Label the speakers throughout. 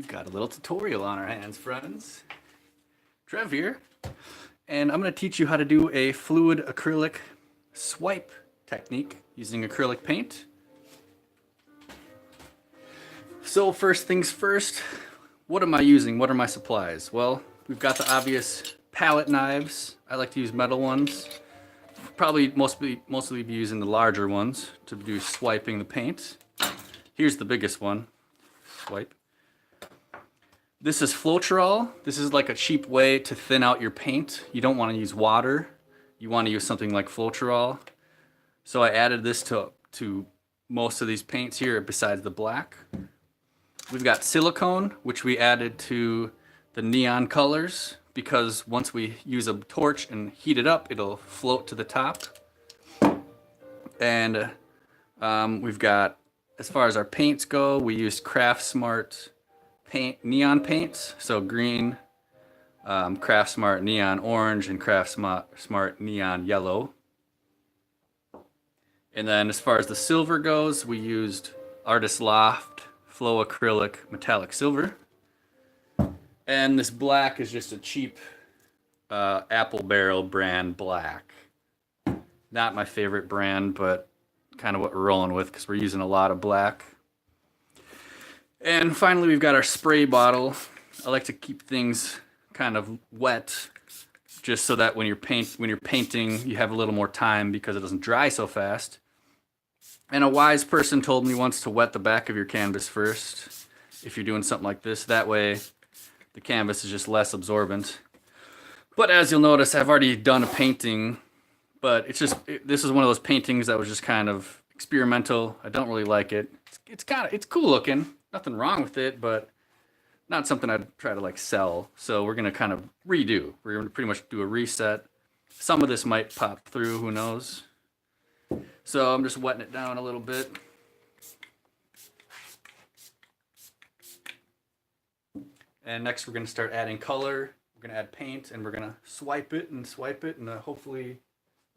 Speaker 1: We've got a little tutorial on our hands, friends. Trev here, and I'm going to teach you how to do a fluid acrylic swipe technique using acrylic paint. So first things first, what am I using? What are my supplies? Well, we've got the obvious palette knives. I like to use metal ones. Probably mostly be using the larger ones to do swiping the paint. Here's the biggest one. Swipe. This is Floetrol. This is like a cheap way to thin out your paint. You don't want to use water. You want to use something like Floetrol. So I added this to most of these paints here besides the black. We've got silicone, which we added to the neon colors because once we use a torch and heat it up, it'll float to the top. And we've got, as far as our paints go, we used Craft Smart neon paints, so green, Craft Smart neon orange, and Craft Smart neon yellow. And then as far as the silver goes, we used Artist Loft Flow Acrylic Metallic Silver. And this black is just a cheap Apple Barrel brand black. Not my favorite brand, but kind of what we're rolling with because we're using a lot of black. And finally, we've got our spray bottle. I like to keep things kind of wet, just so that when you're painting, you have a little more time because it doesn't dry so fast. And a wise person told me once to wet the back of your canvas first, if you're doing something like this. That way, the canvas is just less absorbent. But as you'll notice, I've already done a painting, but this is one of those paintings that was just kind of experimental. I don't really like it. It's cool looking. Nothing wrong with it, but not something I'd try to like sell. So we're gonna kind of redo. We're gonna pretty much do a reset. Some of this might pop through, who knows? So I'm just wetting it down a little bit. And next we're gonna start adding color. We're gonna add paint and we're gonna swipe it and hopefully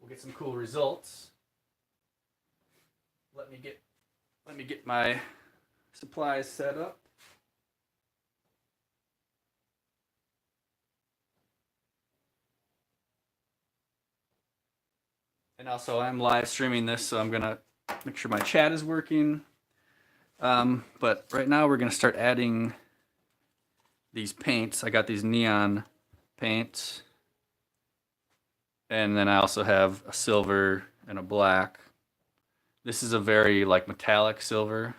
Speaker 1: we'll get some cool results. Let me get my supplies set up. And also I'm live streaming this, so I'm gonna make sure my chat is working. But right now we're gonna start adding these paints. I got these neon paints. And then I also have a silver and a black. This is a very like metallic silver,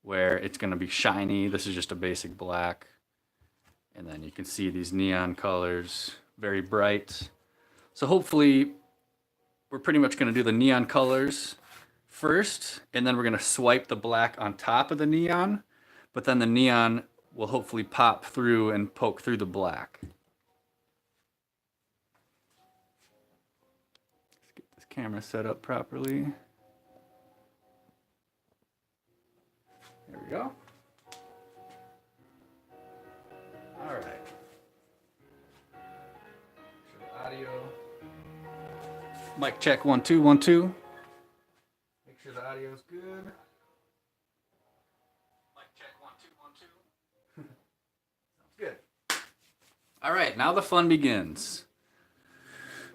Speaker 1: where it's going to be shiny. This is just a basic black. And then you can see these neon colors, very bright. So hopefully we're pretty much going to do the neon colors first, and then we're going to swipe the black on top of the neon, but then the neon will hopefully pop through and poke through the black. Let's get this camera set up properly. There we go. All right. Audio. Mic check 1 2 1 2. Make sure the audio is good. Mic check 1 2 1 2. Sounds good. All right, now the fun begins.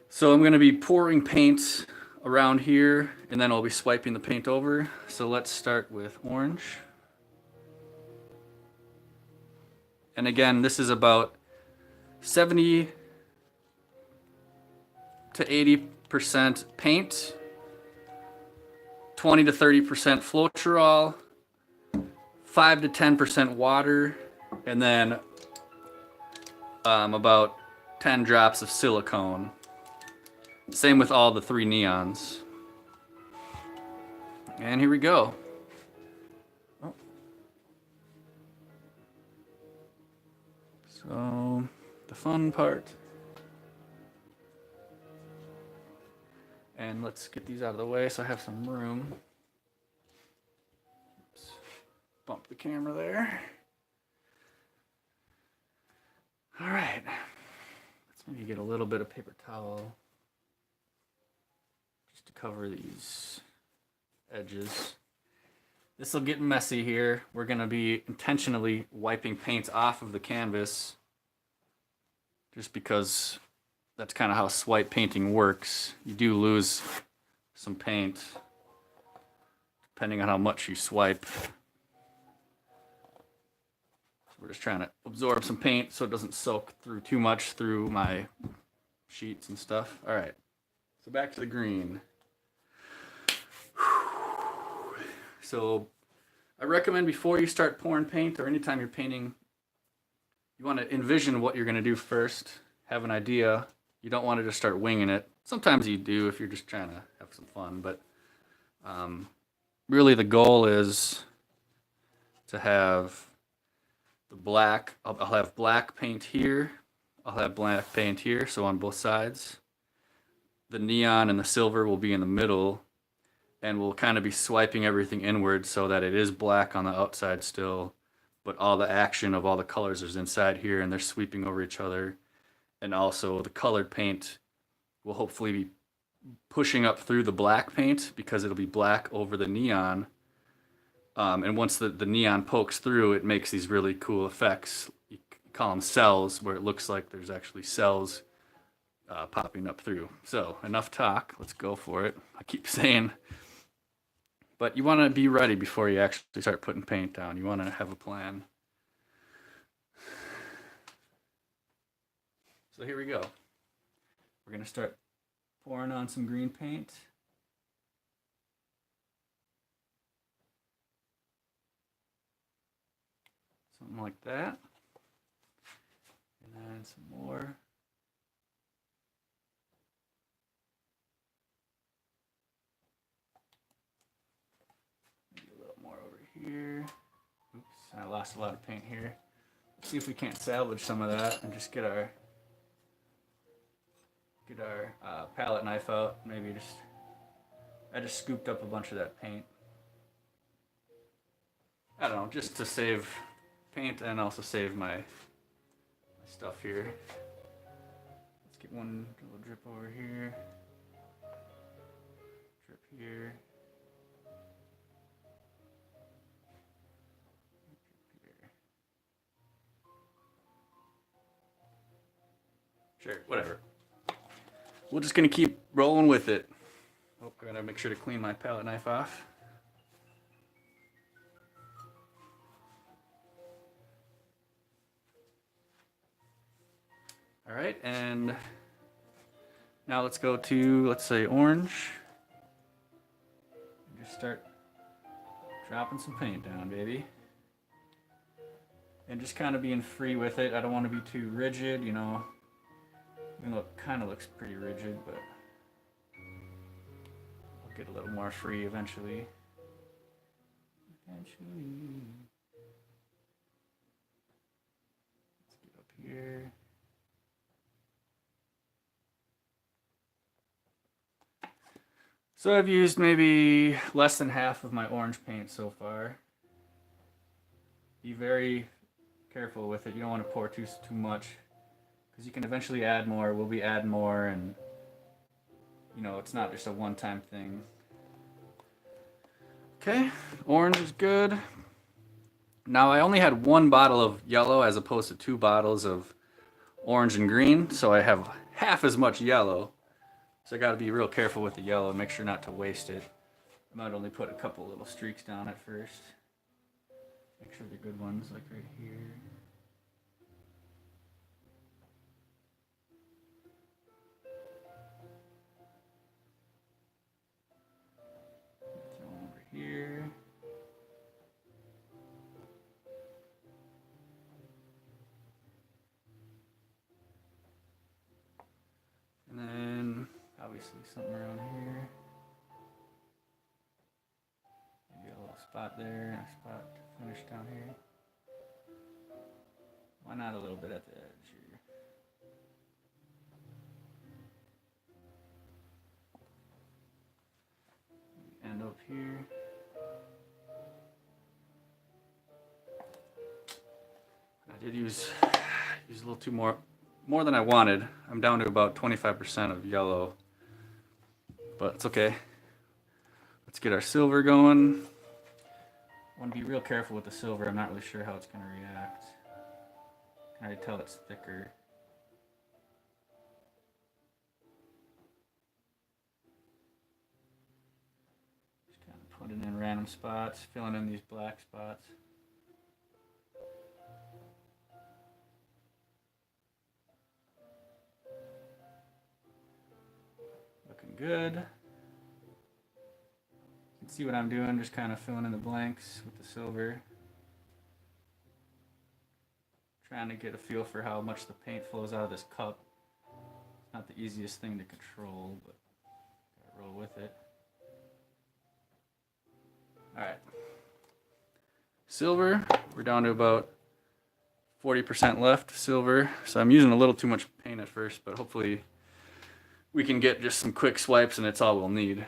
Speaker 1: So I'm going to be pouring paint around here, and then I'll be swiping the paint over. So let's start with orange. And again, this is about 70 to 80% paint, 20 to 30% Floetrol, 5 to 10% water, and then about 10 drops of silicone. Same with all the 3 neons. And here we go. So, the fun part. And let's get these out of the way so I have some room. Oops. Bump the camera there. All right. Let's maybe get a little bit of paper towel just to cover these edges. This will get messy here. We're going to be intentionally wiping paint off of the canvas just because that's kind of how swipe painting works. You do lose some paint depending on how much you swipe. So we're just trying to absorb some paint so it doesn't soak through too much through my sheets and stuff. All right, so back to the green. So I recommend before you start pouring paint or anytime you're painting, you want to envision what you're going to do first, have an idea. You don't want to just start winging it. Sometimes you do if you're just trying to have some fun, but really the goal is to have the black. I'll have black paint here. I'll have black paint here, so on both sides. The neon and the silver will be in the middle, and we'll kind of be swiping everything inward so that it is black on the outside still, but all the action of all the colors is inside here, and they're sweeping over each other. And also the colored paint will hopefully be pushing up through the black paint because it'll be black over the neon. And once the neon pokes through, it makes these really cool effects. You call them cells, where it looks like there's actually cells popping up through. So enough talk, let's go for it. I keep saying, but you want to be ready before you actually start putting paint down. You want to have a plan. So here we go. We're going to start pouring on some green paint. Something like that. And then some more. Maybe a little more over here. Oops, I lost a lot of paint here. Let's see if we can't salvage some of that and just get our palette knife out. Maybe I just scooped up a bunch of that paint. I don't know, just to save paint and also save my stuff here. Let's get one little drip over here. Drip here. Sure, whatever. We're just gonna keep rolling with it. Oh, gotta make sure to clean my palette knife off. All right, and now let's go to, let's say, orange. Just start dropping some paint down, baby. And just kind of being free with it. I don't want to be too rigid, you know. Even though it kind of looks pretty rigid, but I'll get a little more free eventually. Let's get up here. So I've used maybe less than half of my orange paint so far. Be very careful with it. You don't want to pour too much, because you can eventually add more. We'll be adding more, and you know, it's not just a one-time thing. Okay, orange is good. Now I only had one bottle of yellow as opposed to 2 bottles of orange and green, so I have half as much yellow. So I got to be real careful with the yellow and make sure not to waste it. I might only put a couple little streaks down at first. Make sure they're good ones, like right here. Throw them over here. And then obviously something around here. Maybe a little spot there and a spot to finish down here. Why not a little bit at the edge here? End up here. I did use a little too more than I wanted. I'm down to about 25% of yellow, but it's okay. Let's get our silver going. I want to be real careful with the silver. I'm not really sure how it's going to react. I can already tell it's thicker. Just kind of putting in random spots, filling in these black spots. Looking good. You can see what I'm doing, just kind of filling in the blanks with the silver. Trying to get a feel for how much the paint flows out of this cup. It's not the easiest thing to control, but gotta roll with it. Alright. Silver, we're down to about 40% left silver. So I'm using a little too much paint at first, but hopefully we can get just some quick swipes and it's all we'll need.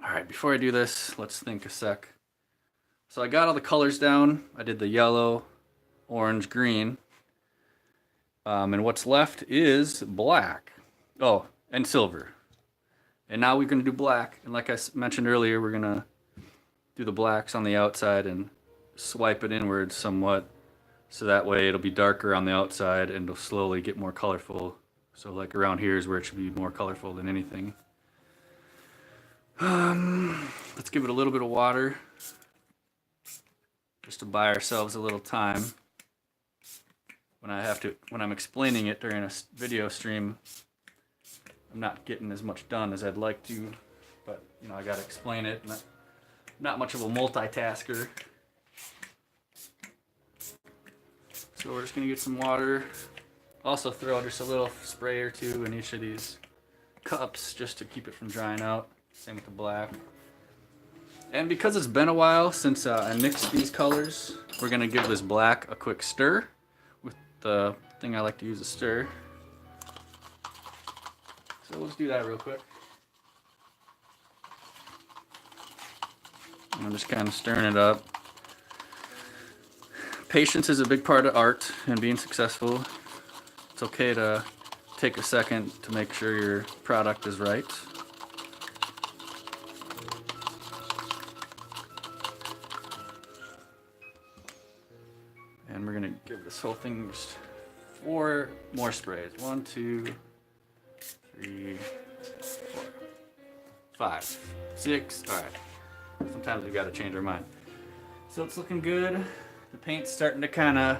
Speaker 1: Alright, before I do this, let's think a sec. So I got all the colors down. I did the yellow, orange, green. And what's left is black. Oh, and silver. And now we're going to do black. And like I mentioned earlier, we're going to do the blacks on the outside and swipe it inwards somewhat. So that way it'll be darker on the outside and it'll slowly get more colorful. So like around here is where it should be more colorful than anything. Let's give it a little bit of water. Just to buy ourselves a little time. When I'm explaining it during a video stream, I'm not getting as much done as I'd like to, but you know, I gotta explain it. Not much of a multitasker. So we're just gonna get some water. Also throw just a little spray or two in each of these cups just to keep it from drying out. Same with the black. And because it's been a while since I mixed these colors, we're gonna give this black a quick stir with the thing I like to use, a stir. So let's do that real quick. And I'm just kind of stirring it up. Patience is a big part of art and being successful. It's okay to take a second to make sure your product is right. And we're gonna give this whole thing just 4 more sprays. 1, 2, 3, 4, 5, 6. All right. Sometimes we gotta change our mind. So it's looking good. The paint's starting to kind of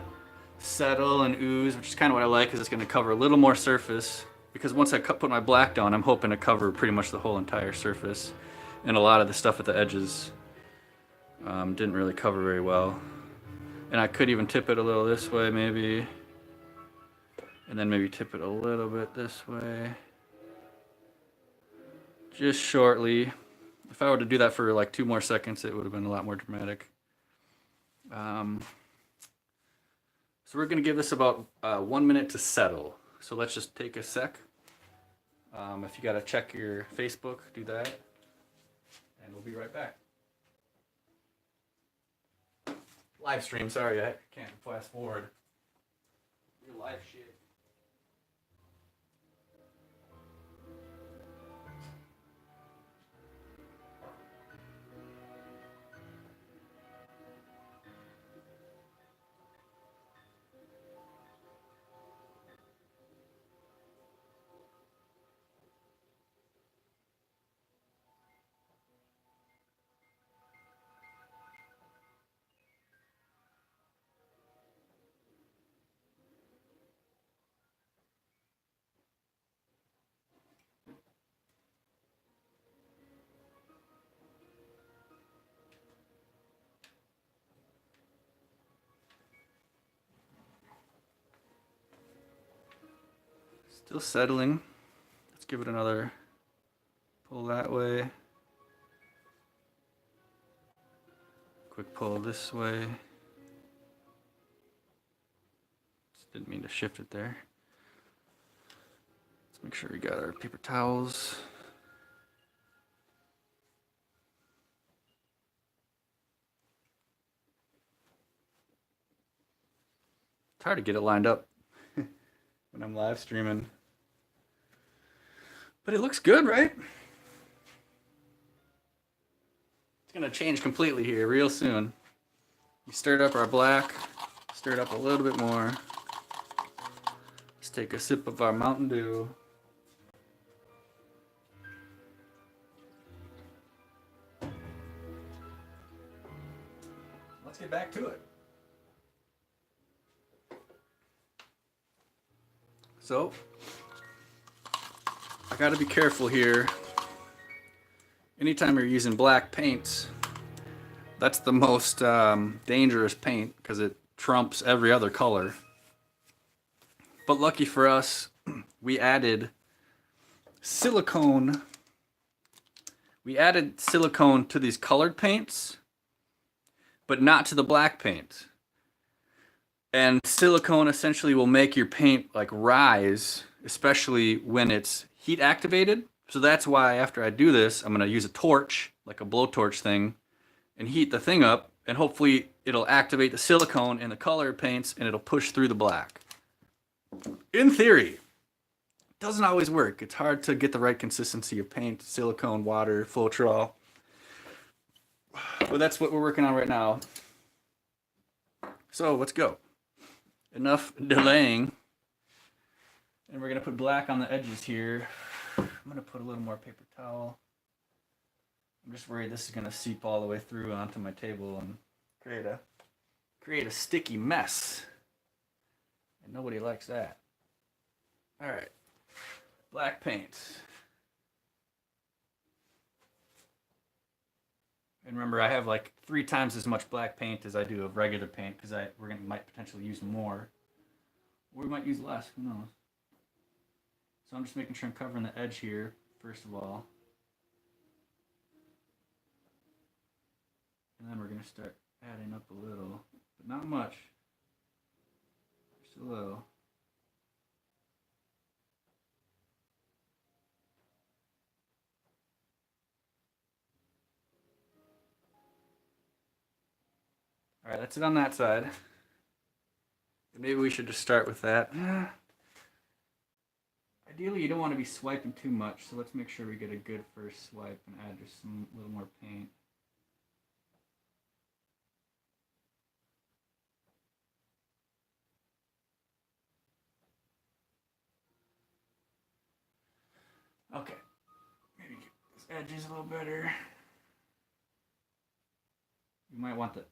Speaker 1: settle and ooze, which is kind of what I like, because it's going to cover a little more surface. Because once I put my black down, I'm hoping to cover pretty much the whole entire surface. And a lot of the stuff at the edges didn't really cover very well. And I could even tip it a little this way, maybe. And then maybe tip it a little bit this way. Just shortly. If I were to do that for like 2 more seconds, it would have been a lot more dramatic. So we're going to give this about 1 minute to settle. So let's just take a sec. If you got to check your Facebook, do that. And we'll be right back. Live stream, sorry, I can't fast forward. Real live shit. Still settling. Let's give it another pull that way. Quick pull this way. Just didn't mean to shift it there. Let's make sure we got our paper towels. It's hard to get it lined up when I'm live streaming. But it looks good, right? It's gonna change completely here real soon. We stirred up our black, stirred up a little bit more. Let's take a sip of our Mountain Dew. Let's get back to it. So, I gotta be careful here. Anytime you're using black paints, that's the most dangerous paint because it trumps every other color. But lucky for us, we added silicone. We added silicone to these colored paints, but not to the black paint. And silicone essentially will make your paint like rise, especially when it's heat activated. So that's why after I do this, I'm gonna use a torch, like a blowtorch thing, and heat the thing up, and hopefully it'll activate the silicone in the color paints and it'll push through the black. In theory, it doesn't always work. It's hard to get the right consistency of paint, silicone, water, Floetrol. But that's what we're working on right now. So let's go. Enough delaying. And we're gonna put black on the edges here. I'm gonna put a little more paper towel. I'm just worried this is gonna seep all the way through onto my table and create a sticky mess. And nobody likes that. All right, black paint. And remember, I have like 3 times as much black paint as I do of regular paint because might potentially use more, or we might use less. Who knows? So I'm just making sure I'm covering the edge here first of all, and then we're gonna start adding up a little, but not much. Just a little. All right, that's it on that side. Maybe we should just start with that. Ideally, you don't want to be swiping too much, so let's make sure we get a good first swipe and add just some little more paint. Okay, maybe get this edges a little better. You might want the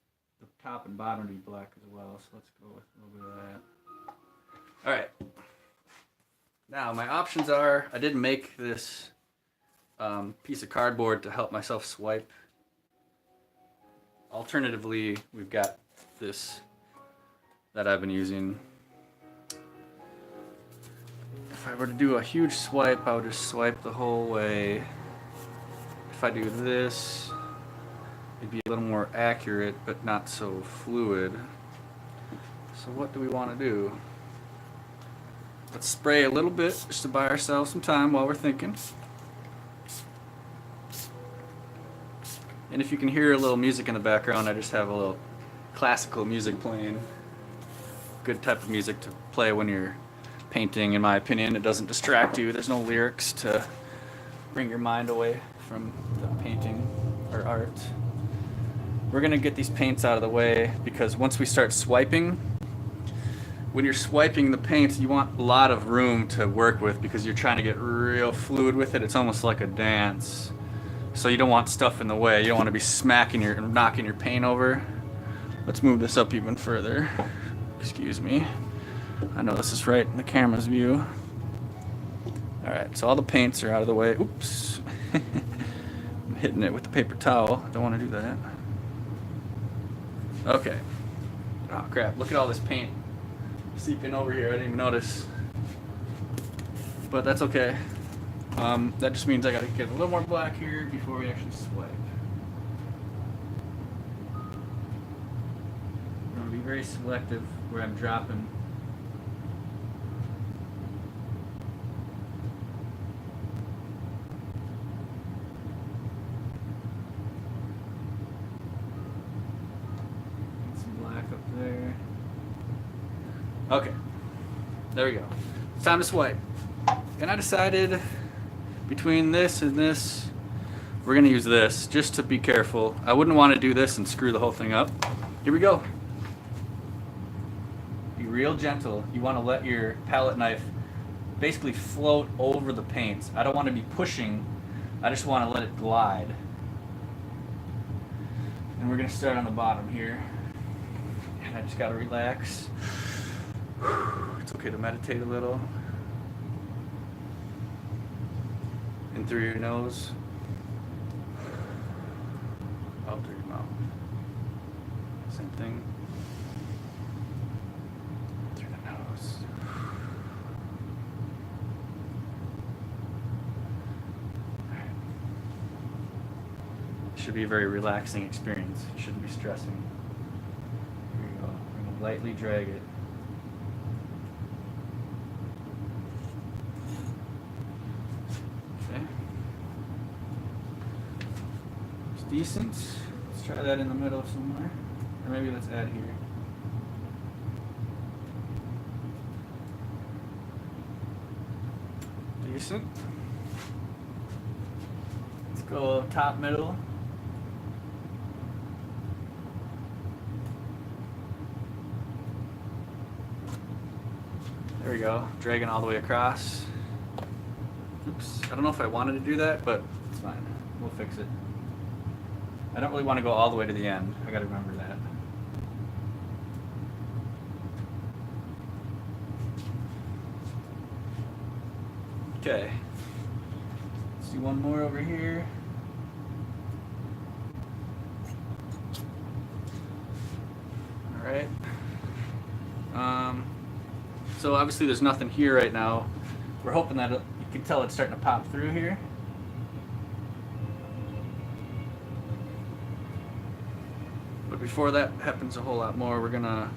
Speaker 1: top and bottom to be black as well, so let's go with a little bit of that. All right. Now, my options are, I did make this piece of cardboard to help myself swipe. Alternatively, we've got this that I've been using. If I were to do a huge swipe, I would just swipe the whole way. If I do this, it'd be a little more accurate, but not so fluid. So what do we want to do? Let's spray a little bit just to buy ourselves some time while we're thinking. And if you can hear a little music in the background, I just have a little classical music playing. Good type of music to play when you're painting, in my opinion. It doesn't distract you. There's no lyrics to bring your mind away from the painting or art. We're gonna get these paints out of the way because once we start swiping, when you're swiping the paints, you want a lot of room to work with because you're trying to get real fluid with it. It's almost like a dance. So you don't want stuff in the way. You don't want to be knocking your paint over. Let's move this up even further. Excuse me. I know this is right in the camera's view. All right, so all the paints are out of the way. Oops. I'm hitting it with the paper towel. Don't want to do that. Okay. Oh crap, look at all this paint seeping over here. I didn't even notice. But that's okay. That just means I gotta get a little more black here before we actually swipe. I'm gonna be very selective where I'm dropping. There. Okay, there we go. It's time to swipe. And I decided between this and this, we're gonna use this just to be careful. I wouldn't want to do this and screw the whole thing up. Here we go. Be real gentle. You want to let your palette knife basically float over the paints. I don't want to be pushing. I just want to let it glide. And we're gonna start on the bottom here. And I just gotta relax. It's okay to meditate a little. In through your nose. Out through your mouth. Same thing. Through the nose. Alright. Should be a very relaxing experience. You shouldn't be stressing. Here you go. We're going to lightly drag it. Okay. It's decent. Let's try that in the middle somewhere. Or maybe let's add here. Decent. Let's go top, middle. There we go. Dragging all the way across. Oops. I don't know if I wanted to do that, but it's fine. We'll fix it. I don't really want to go all the way to the end. I gotta remember that. Okay. Let's do one more over here. All right. So obviously there's nothing here right now. We're hoping that you can tell it's starting to pop through here. But before that happens a whole lot more, we're gonna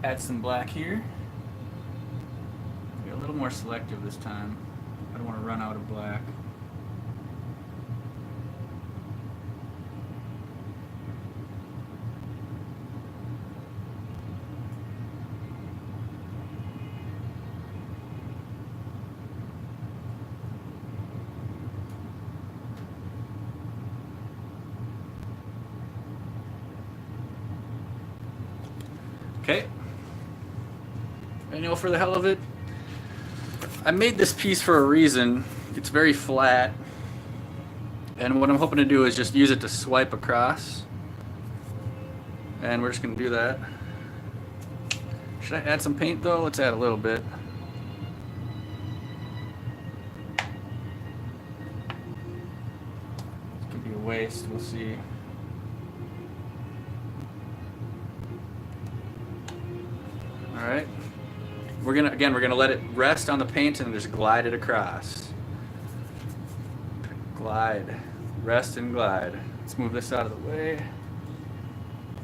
Speaker 1: add some black here. Be a little more selective this time. I don't want to run out of black. Okay. And you know, for the hell of it, I made this piece for a reason. It's very flat. And what I'm hoping to do is just use it to swipe across. And we're just going to do that. Should I add some paint though? Let's add a little bit. This could be a waste, we'll see. Alright. We're gonna let it rest on the paint and just glide it across. Glide. Rest and glide. Let's move this out of the way.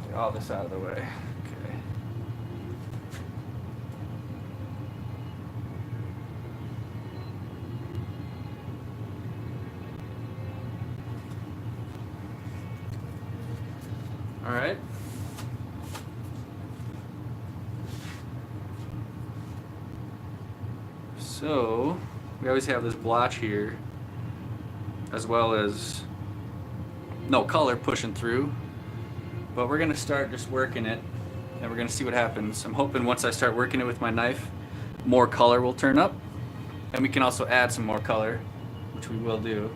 Speaker 1: Get all this out of the way. Okay. Alright. So, we always have this blotch here, as well as no color pushing through, but we're going to start just working it, and we're going to see what happens. I'm hoping once I start working it with my knife, more color will turn up, and we can also add some more color, which we will do.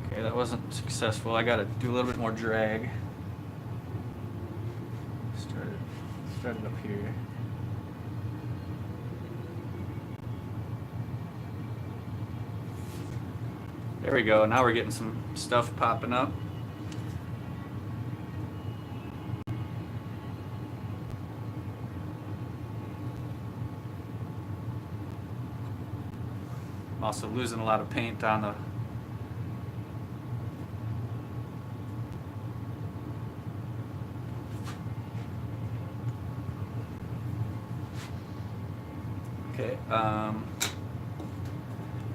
Speaker 1: Okay, that wasn't successful. I got to do a little bit more drag. Start it up here. There we go. Now we're getting some stuff popping up. I'm also losing a lot of paint on the Okay,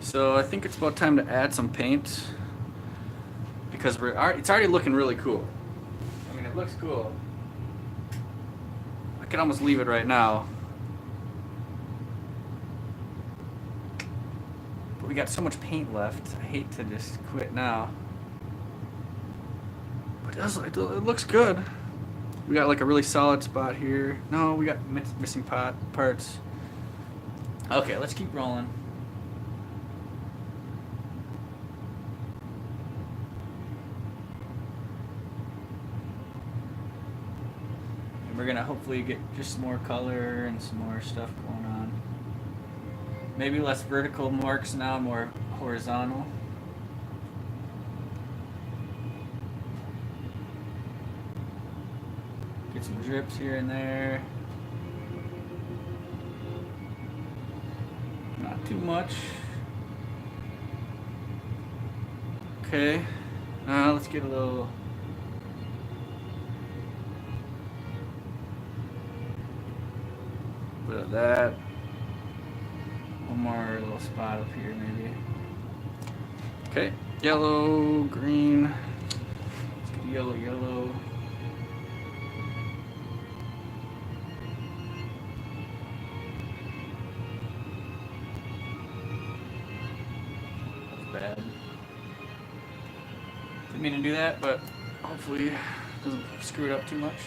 Speaker 1: so I think it's about time to add some paint because it's already looking really cool. I mean, it looks cool. I could almost leave it right now. But we got so much paint left. I hate to just quit now. But it looks good. We got like a really solid spot here. No, we got missing parts. Okay, let's keep rolling. And we're gonna hopefully get just some more color and some more stuff going on. Maybe less vertical marks now, more horizontal. Get some drips here and there. Not too much. Okay. Now let's get a little. Bit of that. One more little spot up here, maybe. Okay. Yellow, green. Let's get yellow, yellow. Bad. Didn't mean to do that, but hopefully it doesn't screw it up too much.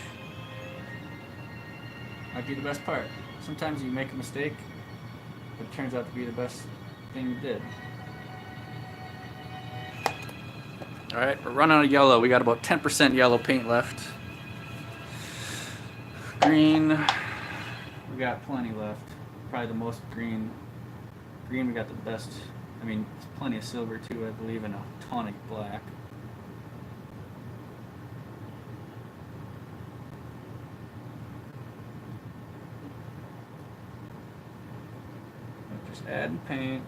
Speaker 1: Might be the best part. Sometimes you make a mistake, but it turns out to be the best thing you did. Alright, we're running out of yellow. We got about 10% yellow paint left. Green, we got plenty left. Probably the most green. Green, we got the best. I mean, plenty of silver too, I believe, and a tonic black. Just adding paint.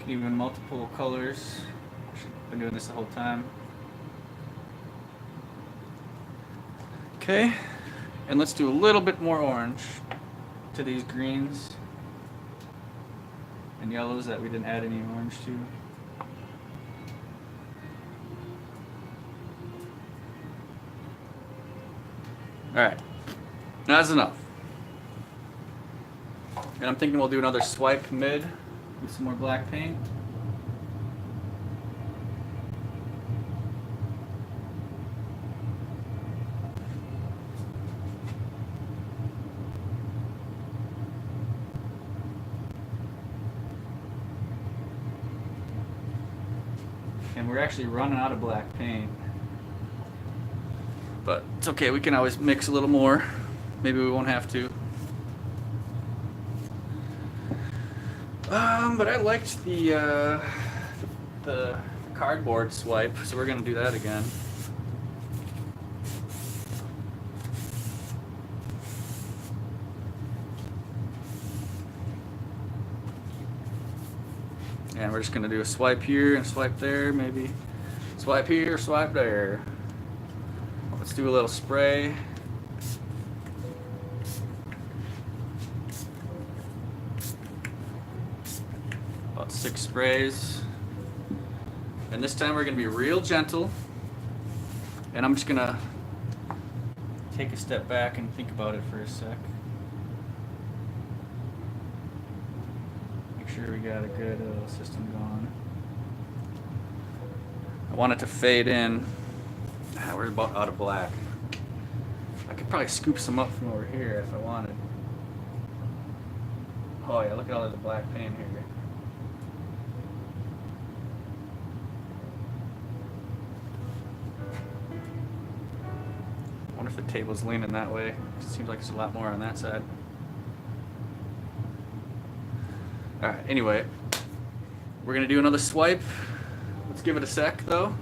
Speaker 1: Even multiple colors. I've been doing this the whole time. Okay, and let's do a little bit more orange to these greens and yellows that we didn't add any orange to. Alright, that's enough. And I'm thinking we'll do another swipe mid with some more black paint. And we're actually running out of black paint. But it's okay, we can always mix a little more. Maybe we won't have to. But I liked the cardboard swipe, so we're gonna do that again. And we're just gonna do a swipe here and swipe there, maybe. Swipe here, swipe there. Let's do a little spray. About 6 sprays. And this time we're gonna be real gentle. And I'm just gonna take a step back and think about it for a sec. Make sure we got a good system going. I want it to fade in. We're about out of black. I could probably scoop some up from over here if I wanted. Oh yeah, look at all of the black paint here. I wonder if the table's leaning that way. It seems like it's a lot more on that side. Alright, anyway. We're gonna do another swipe. Let's give it a sec though.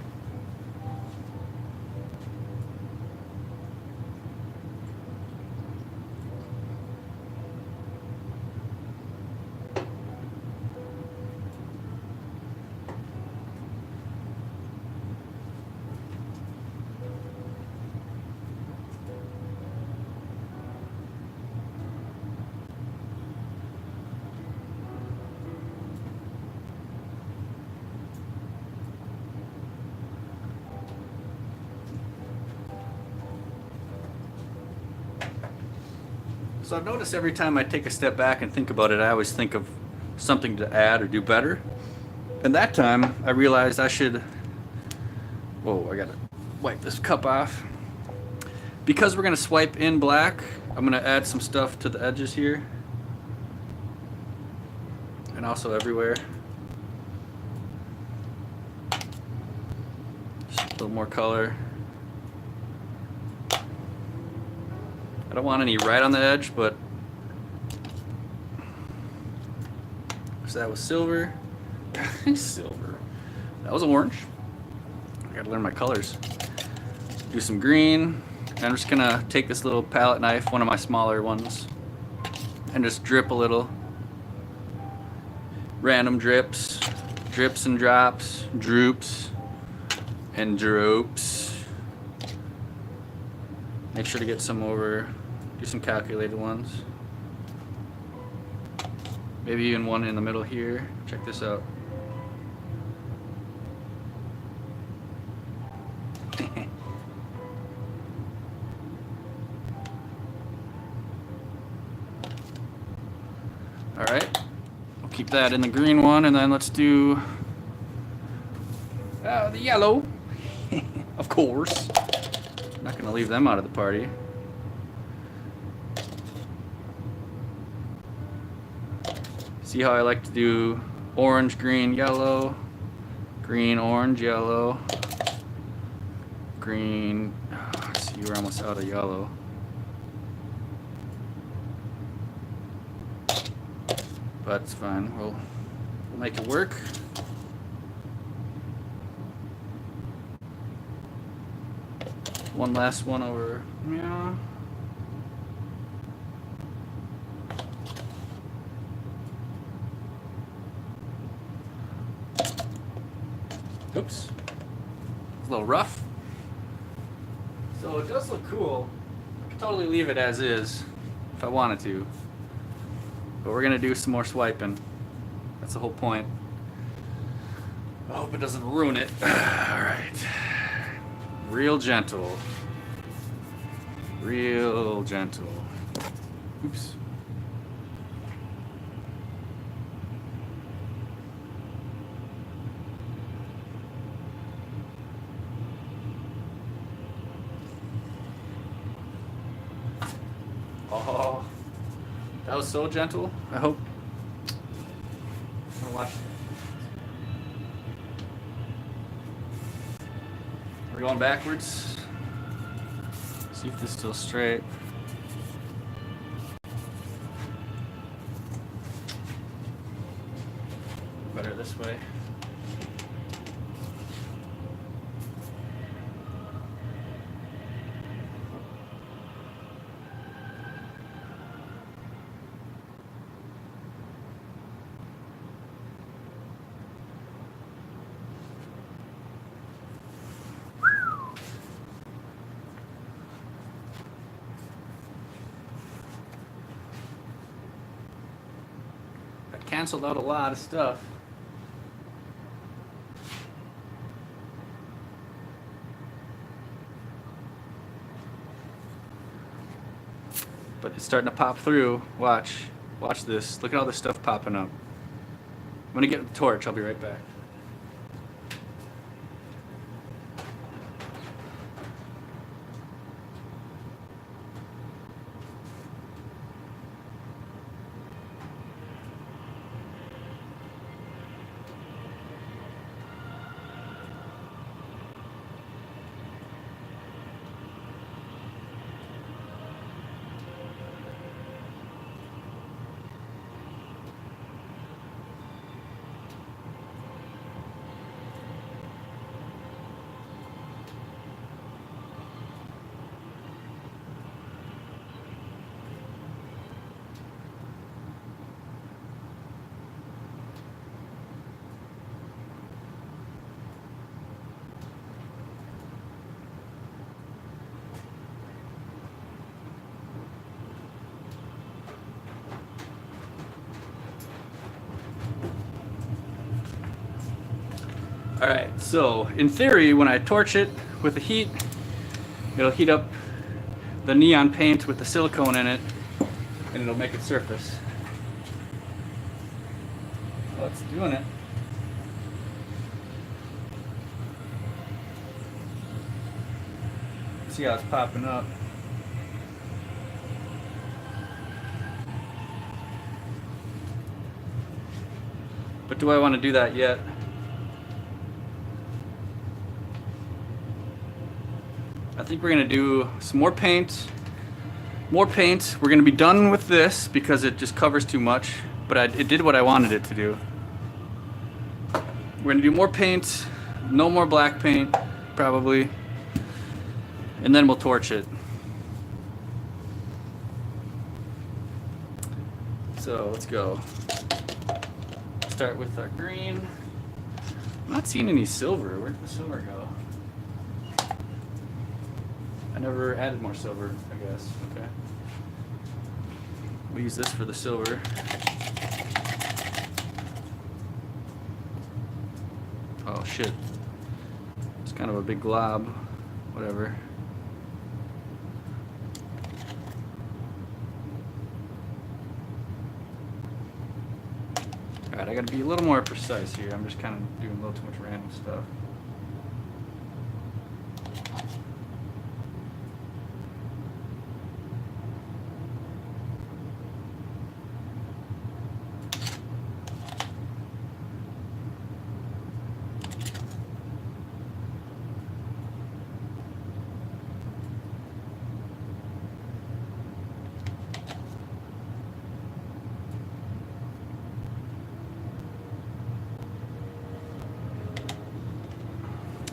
Speaker 1: So I've noticed every time I take a step back and think about it, I always think of something to add or do better. And that time I realized I should, whoa, I gotta wipe this cup off. Because we're gonna swipe in black, I'm gonna add some stuff to the edges here. And also everywhere. Just a little more color. I don't want any right on the edge, but so that was silver. Silver. That was orange. I gotta learn my colors. Do some green. And I'm just gonna take this little palette knife, one of my smaller ones, and just drip a little. Random drips. Drips and drops. Droops. And droops. Make sure to get some over. Do some calculated ones. Maybe even one in the middle here. Check this out. Alright, we'll keep that in the green one, and then let's do the yellow. Of course. Not going to leave them out of the party. See how I like to do orange, green, yellow, green, orange, yellow, green. Oh, see, we're almost out of yellow. But it's fine. We'll make it work. One last one over. Yeah. Oops. It's a little rough. So it does look cool. I could totally leave it as is if I wanted to. But we're gonna do some more swiping. That's the whole point. I hope it doesn't ruin it. Alright. Real gentle. Real gentle. Oops. Oh, that was so gentle. I hope. I'm gonna watch. We're going backwards. See if this is still straight. Better this way. Canceled out a lot of stuff. But it's starting to pop through. Watch this. Look at all this stuff popping up. I'm gonna get the torch. I'll be right back. Alright, so in theory, when I torch it with the heat, it'll heat up the neon paint with the silicone in it, and it'll make it surface. Well, it's doing it. See how it's popping up. But do I want to do that yet? I think we're going to do some more paint. More paint. We're going to be done with this because it just covers too much. But it did what I wanted it to do. We're going to do more paint. No more black paint, probably. And then we'll torch it. So let's go. Start with our green. I'm not seeing any silver. Where did the silver go? I never added more silver, I guess. Okay. We'll use this for the silver. Oh shit. It's kind of a big glob. Whatever. Alright, I gotta be a little more precise here. I'm just kind of doing a little too much random stuff.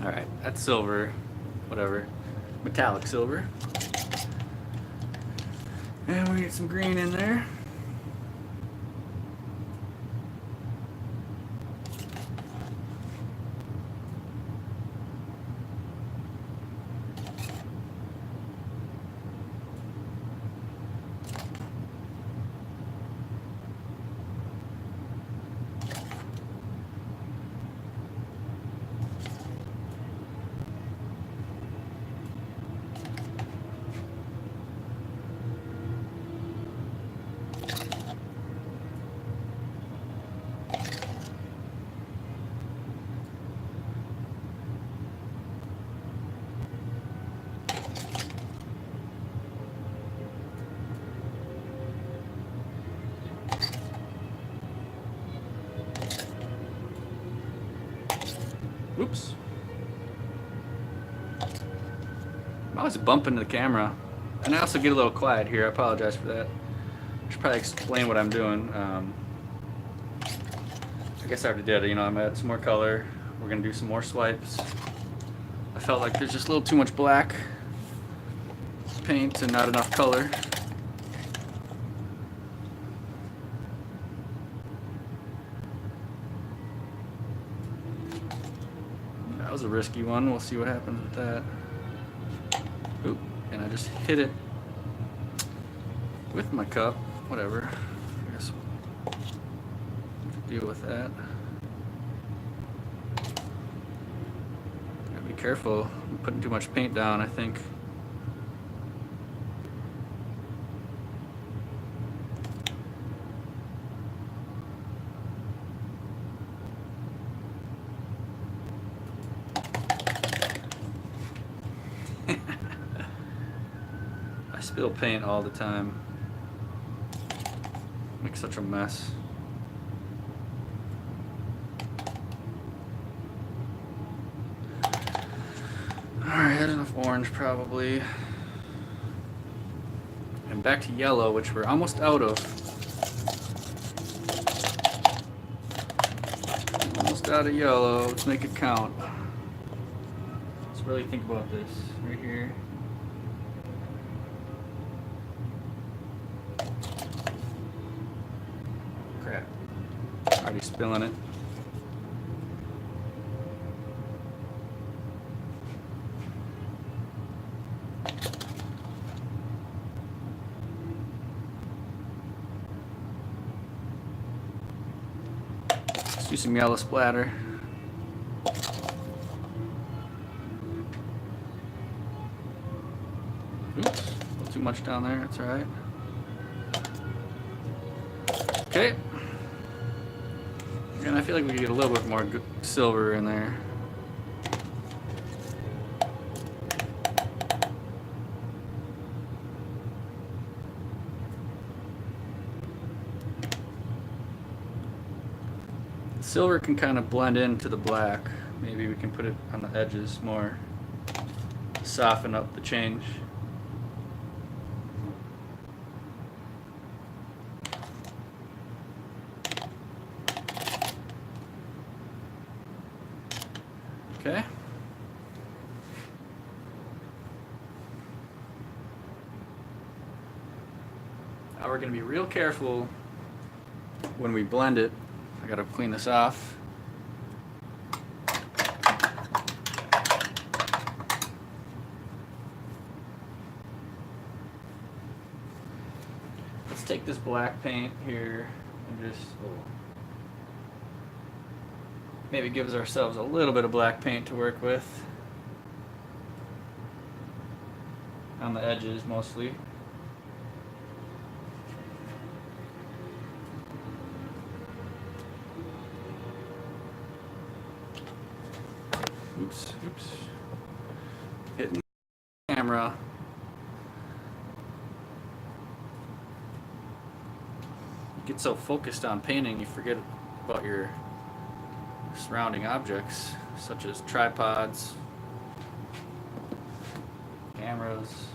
Speaker 1: Alright, that's silver, whatever, metallic silver. And we get some green in there. Oops. I'm always bumping the camera. And I also get a little quiet here. I apologize for that. I should probably explain what I'm doing. I guess I already did. You know, I'm gonna add some more color. We're gonna do some more swipes. I felt like there's just a little too much black paint and not enough color. That was a risky one. We'll see what happens with that. Oop, and I just hit it with my cup. Whatever. I guess we'll deal with that. Gotta be careful. I'm putting too much paint down, I think. I spill paint all the time. Makes such a mess. Alright, that's enough orange probably. And back to yellow, which we're almost out of. Almost out of yellow. Let's make it count. Let's really think about this right here. Crap. Already spilling it. Let's do some yellow splatter. Oops, a little too much down there, that's alright. Okay. And I feel like we could get a little bit more silver in there. Silver can kind of blend into the black. Maybe we can put it on the edges more, soften up the change. Okay. Now we're going to be real careful when we blend it. I got to clean this off. Let's take this black paint here and just maybe gives ourselves a little bit of black paint to work with on the edges mostly. Oops. Hitting the camera. You get so focused on painting, you forget about your surrounding objects, such as tripods, cameras.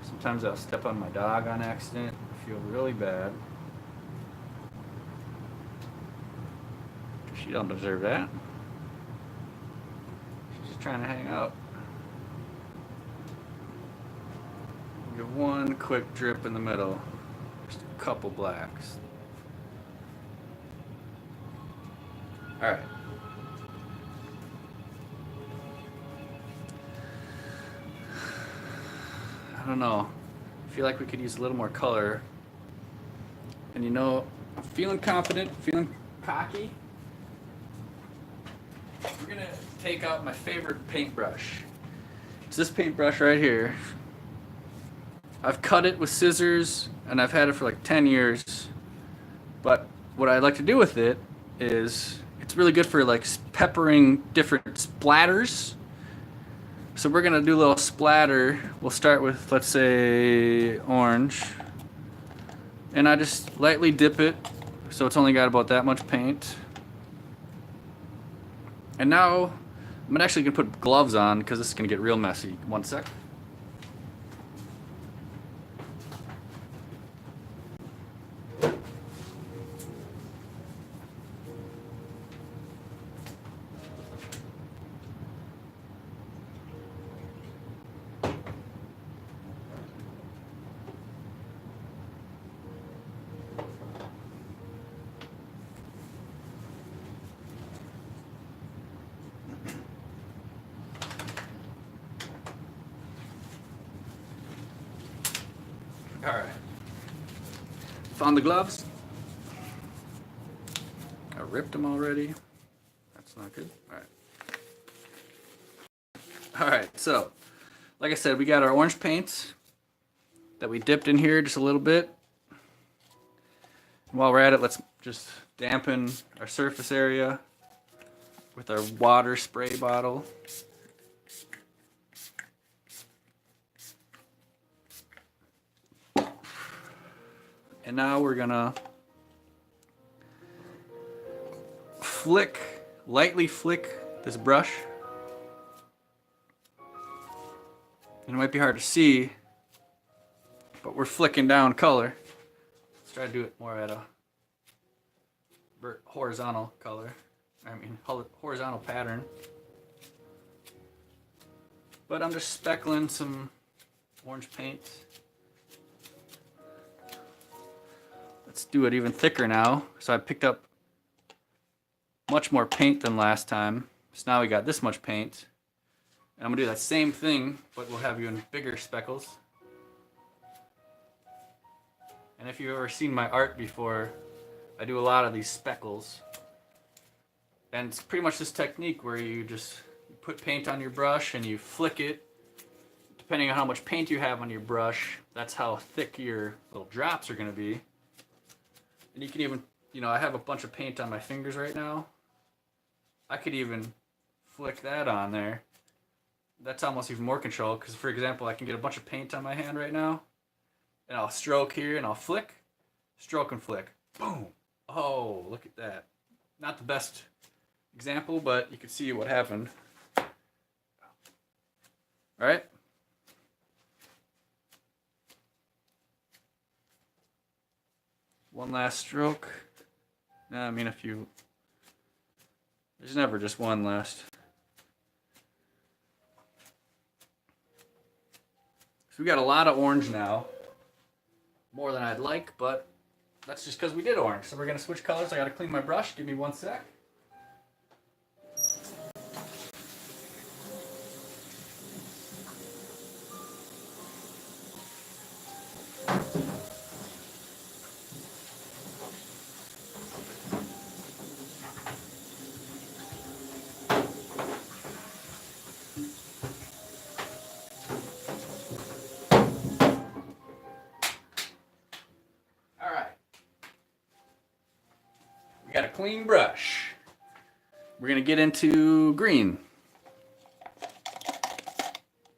Speaker 1: Sometimes I'll step on my dog on accident. I feel really bad. She don't deserve that. She's just trying to hang out. Give one quick drip in the middle. Just a couple blacks. Alright. I don't know. I feel like we could use a little more color. And you know, I'm feeling confident, feeling cocky. We're gonna take out my favorite paintbrush. It's this paintbrush right here. I've cut it with scissors and I've had it for like 10 years. But what I like to do with it is it's really good for like peppering different splatters. So we're gonna do a little splatter. We'll start with, let's say, orange. And I just lightly dip it so it's only got about that much paint. And now I'm actually gonna put gloves on because this is gonna get real messy. One sec. Alright. Found the gloves. I ripped them already. That's not good. Alright. Alright, so, like I said, we got our orange paint that we dipped in here just a little bit. And while we're at it, let's just dampen our surface area with our water spray bottle. And now we're gonna lightly flick this brush. And it might be hard to see, but we're flicking down color. Let's try to do it more at a horizontal color. Horizontal pattern. But I'm just speckling some orange paint. Let's do it even thicker now. So I picked up much more paint than last time. So now we got this much paint. And I'm gonna do that same thing, but we'll have you in bigger speckles. And if you've ever seen my art before, I do a lot of these speckles. And it's pretty much this technique where you just put paint on your brush and you flick it. depending on how much paint you have on your brush, that's how thick your little drops are going to be. And you can even, you know, I have a bunch of paint on my fingers right now. I could even flick that on there. That's almost even more control, because for example, I can get a bunch of paint on my hand right now, and I'll stroke here and I'll flick, stroke and flick. Boom! Oh, look at that. Not the best example, but you can see what happened. Alright? One last stroke. I mean, if you... There's never just one last. So we got a lot of orange now. More than I'd like, but that's just because we did orange. So we're going to switch colors. I got to clean my brush. Give me 1 sec. Got a clean brush. We're going to get into green.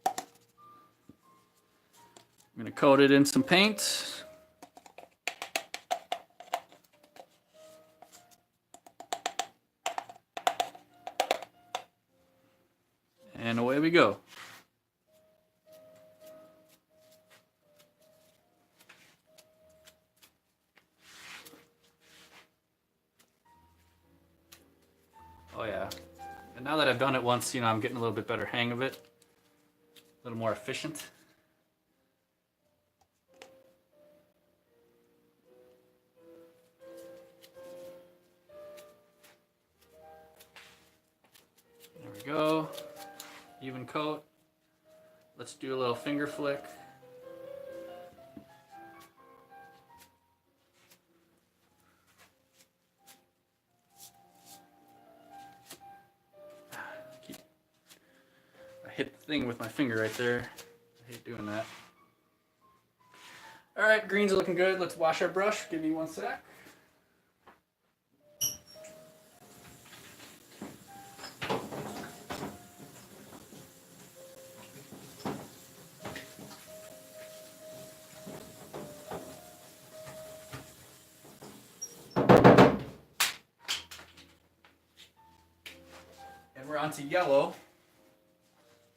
Speaker 1: I'm going to coat it in some paint. And away we go. Oh yeah, and now that I've done it once, you know, I'm getting a little bit better hang of it. A little more efficient. There we go. Even coat. Let's do a little finger flick. Hit the thing with my finger right there. I hate doing that. Alright, greens are looking good. Let's wash our brush. Give me 1 sec. And we're on to yellow,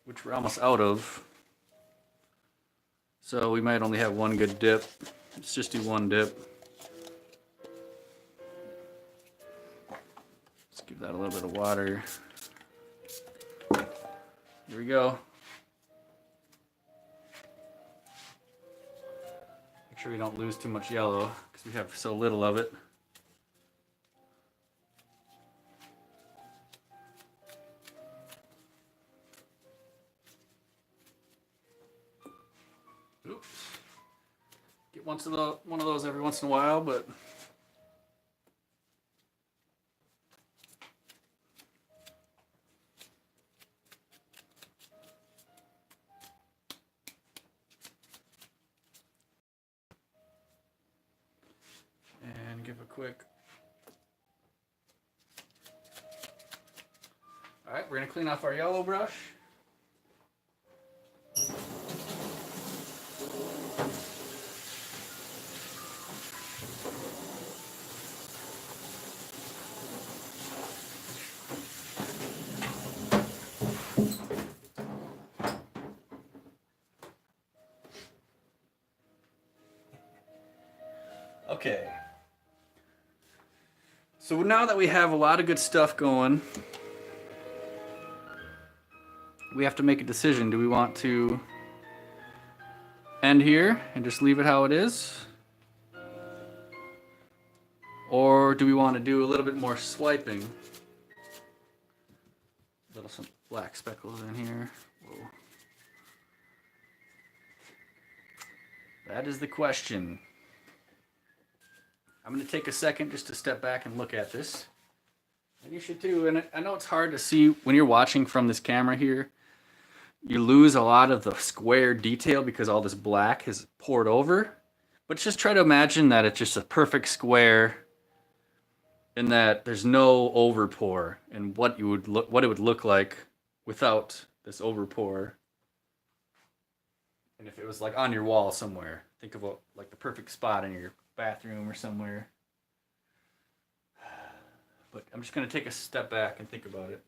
Speaker 1: which we're almost out of. So we might only have one good dip. Let's just do one dip. Let's give that a little bit of water. Here we go. Make sure we don't lose too much yellow because we have so little of it. Oops. Get one of those every once in a while, but and give a quick. All right, we're gonna clean off our yellow brush. Okay, so now that we have a lot of good stuff going, we have to make a decision. Do we want to end here and just leave it how it is? Or do we want to do a little bit more swiping? Some black speckles in here. Whoa. That is the question. I'm going to take a second just to step back and look at this. And you should too. And I know it's hard to see when you're watching from this camera here. you lose a lot of the square detail because all this black has poured over. But just try to imagine that it's just a perfect square and that there's no overpour and what it would look like without this overpour. And if it was like on your wall somewhere, think of like the perfect spot in your bathroom or somewhere. But I'm just gonna take a step back and think about it.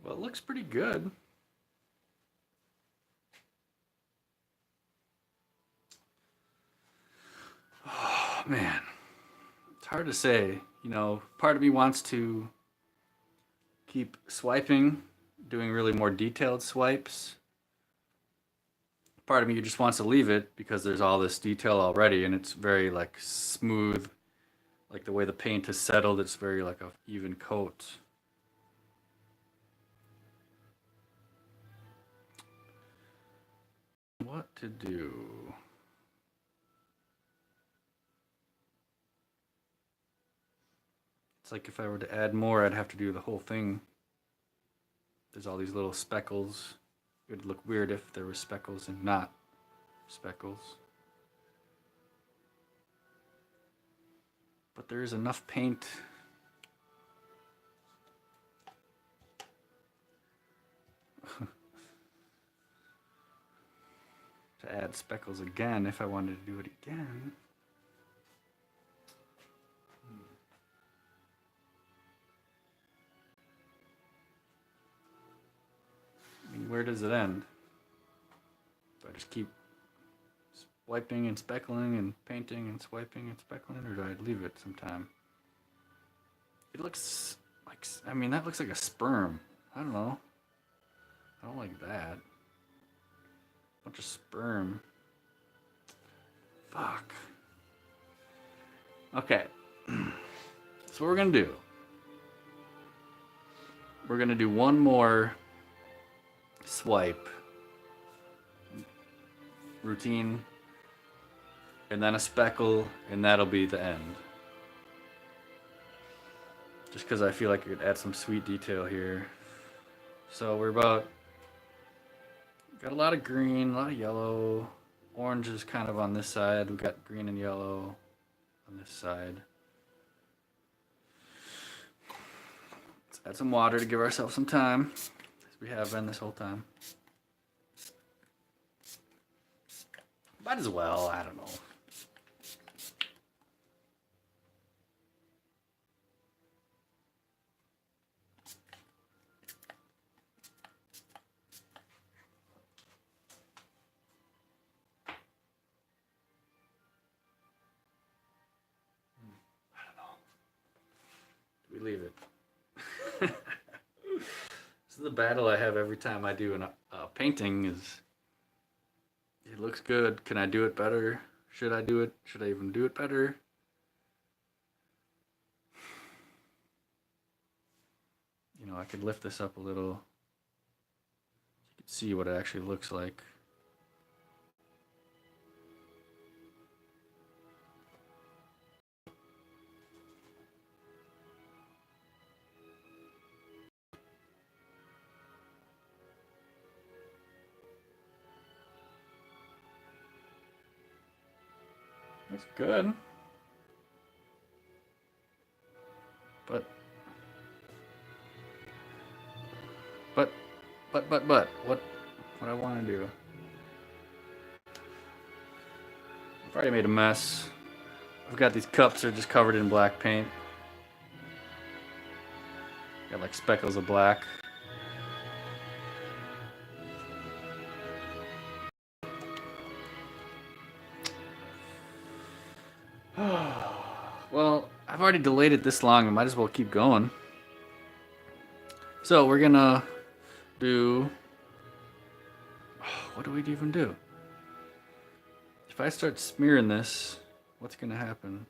Speaker 1: Well, it looks pretty good. Oh, man. It's hard to say. You know, part of me wants to keep swiping, doing really more detailed swipes. Part of me just wants to leave it because there's all this detail already and it's very like smooth. Like the way the paint is settled, it's very like a even coat. What to do? It's like if I were to add more, I'd have to do the whole thing. There's all these little speckles. It would look weird if there were speckles and not speckles. But there is enough paint. To add speckles again if I wanted to do it again. I mean, where does it end? Do I just keep swiping and speckling and painting and swiping and speckling, or do I leave it sometime? It looks like, I mean, that looks like a sperm. I don't know. I don't like that. Bunch of sperm. Fuck. Okay. So what we're gonna do. We're gonna do one more swipe routine and then a speckle and that'll be the end. Just because I feel like I could add some sweet detail here. So we're about, got a lot of green, a lot of yellow. Orange is kind of on this side. We got green and yellow on this side. Let's add some water to give ourselves some time, as we have been this whole time. Might as well, I don't know. We leave it. This is the battle I have every time I do a painting is, it looks good. Can I do it better? Should I do it? Should I even do it better? You know, I could lift this up a little. You can see what it actually looks like. Looks good. But what I want to do? I've already made a mess. I've got these cups that are just covered in black paint. Got like speckles of black. Well, I've already delayed it this long. I might as well keep going. So we're gonna do. What do we even do? If I start smearing this, what's gonna happen?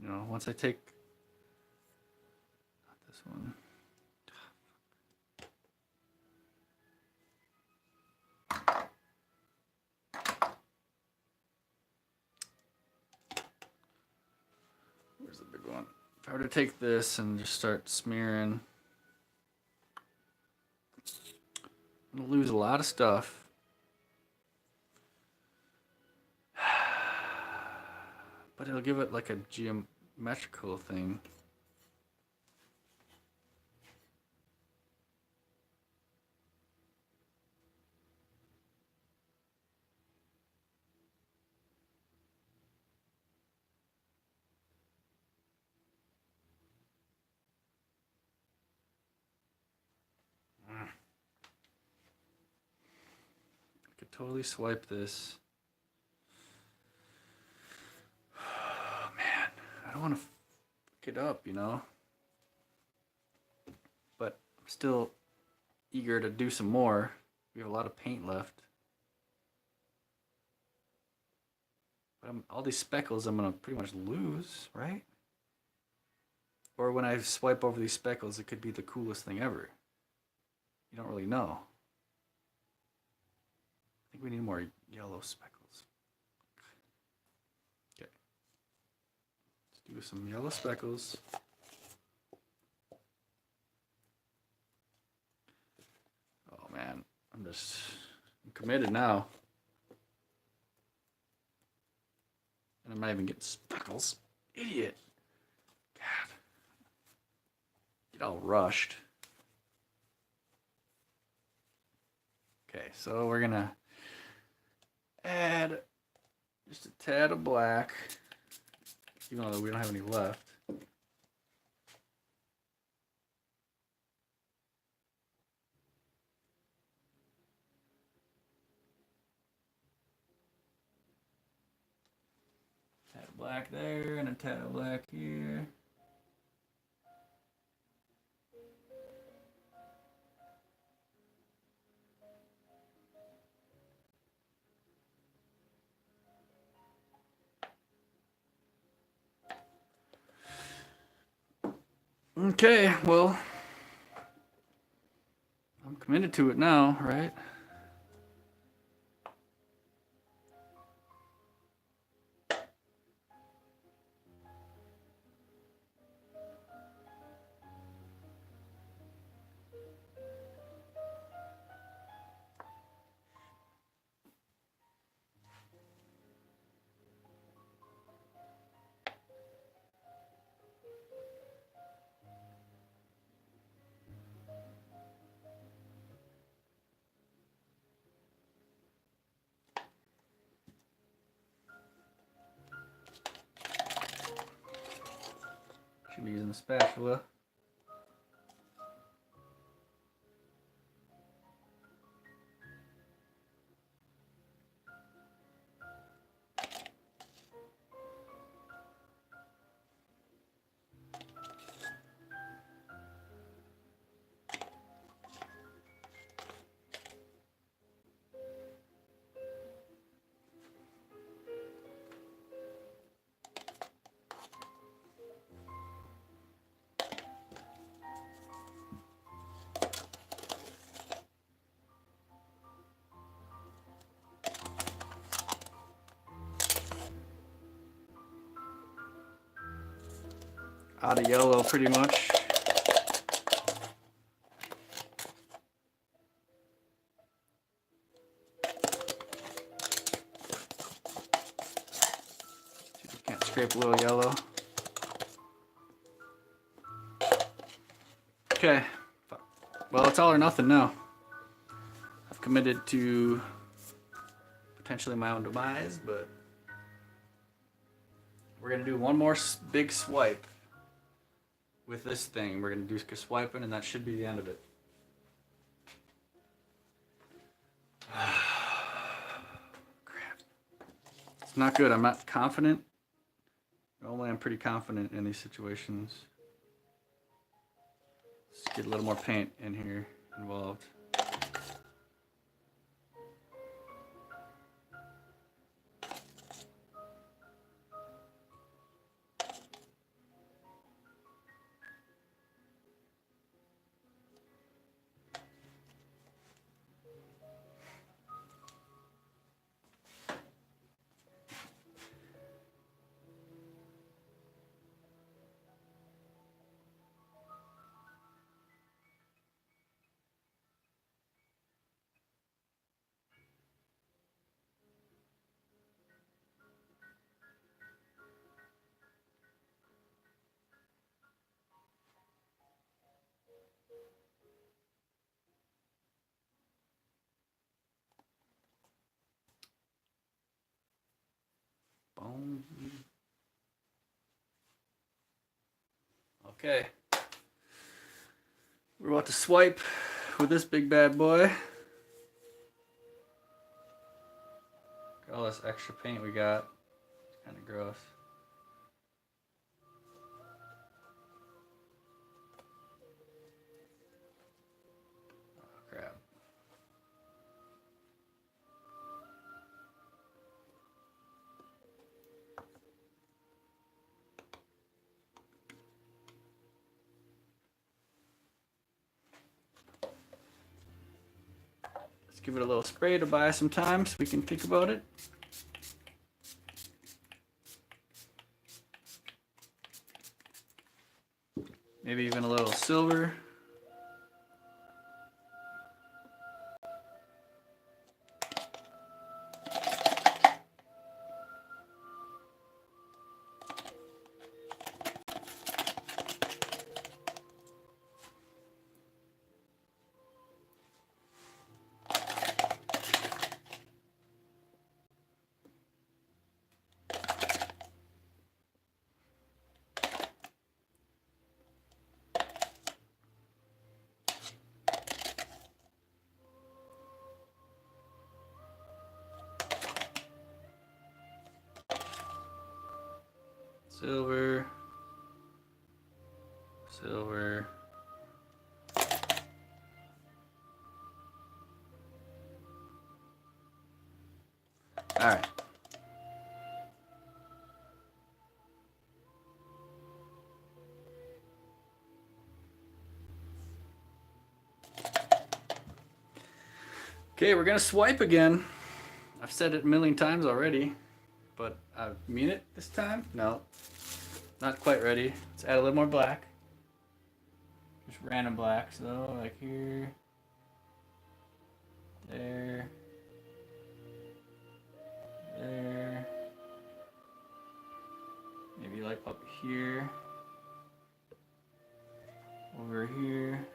Speaker 1: You know, once I take. Not this one. Where's the big one? If I were to take this and just start smearing, I'm gonna lose a lot of stuff. But it'll give it like a geometrical thing. Totally swipe this. Oh, man, I don't want to fuck it up, you know? But I'm still eager to do some more. We have a lot of paint left. But all these speckles I'm going to pretty much lose, right? Or when I swipe over these speckles, it could be the coolest thing ever. You don't really know. I think we need more yellow speckles. Okay. Let's do some yellow speckles. Oh man, I'm committed now. And I'm not even getting speckles. Idiot. God. Get all rushed. Okay, so we're gonna add just a tad of black, even though we don't have any left. Tad of black there, and a tad of black here. Okay, well, I'm committed to it now, right? Should be using the spatula. out of yellow pretty much. Can't scrape a little yellow. Okay, well, it's all or nothing now. I've committed to potentially my own demise, but we're gonna do one more big swipe with this thing. We're gonna do swiping, and that should be the end of it. Crap. It's not good. I'm not confident. Normally I'm pretty confident in these situations. Let's get a little more paint in here involved. Boom. Okay. We're about to swipe with this big bad boy. Got all this extra paint we got. It's kind of gross. Oh, crap. Give it a little spray to buy some time so we can think about it. Maybe even a little silver. Silver, silver. All right. Okay, we're gonna swipe again. I've said it a million times already, but I mean it this time. No, not quite ready. Let's add a little more black. Just random blacks though, like here, there, there. Maybe like up here, over here.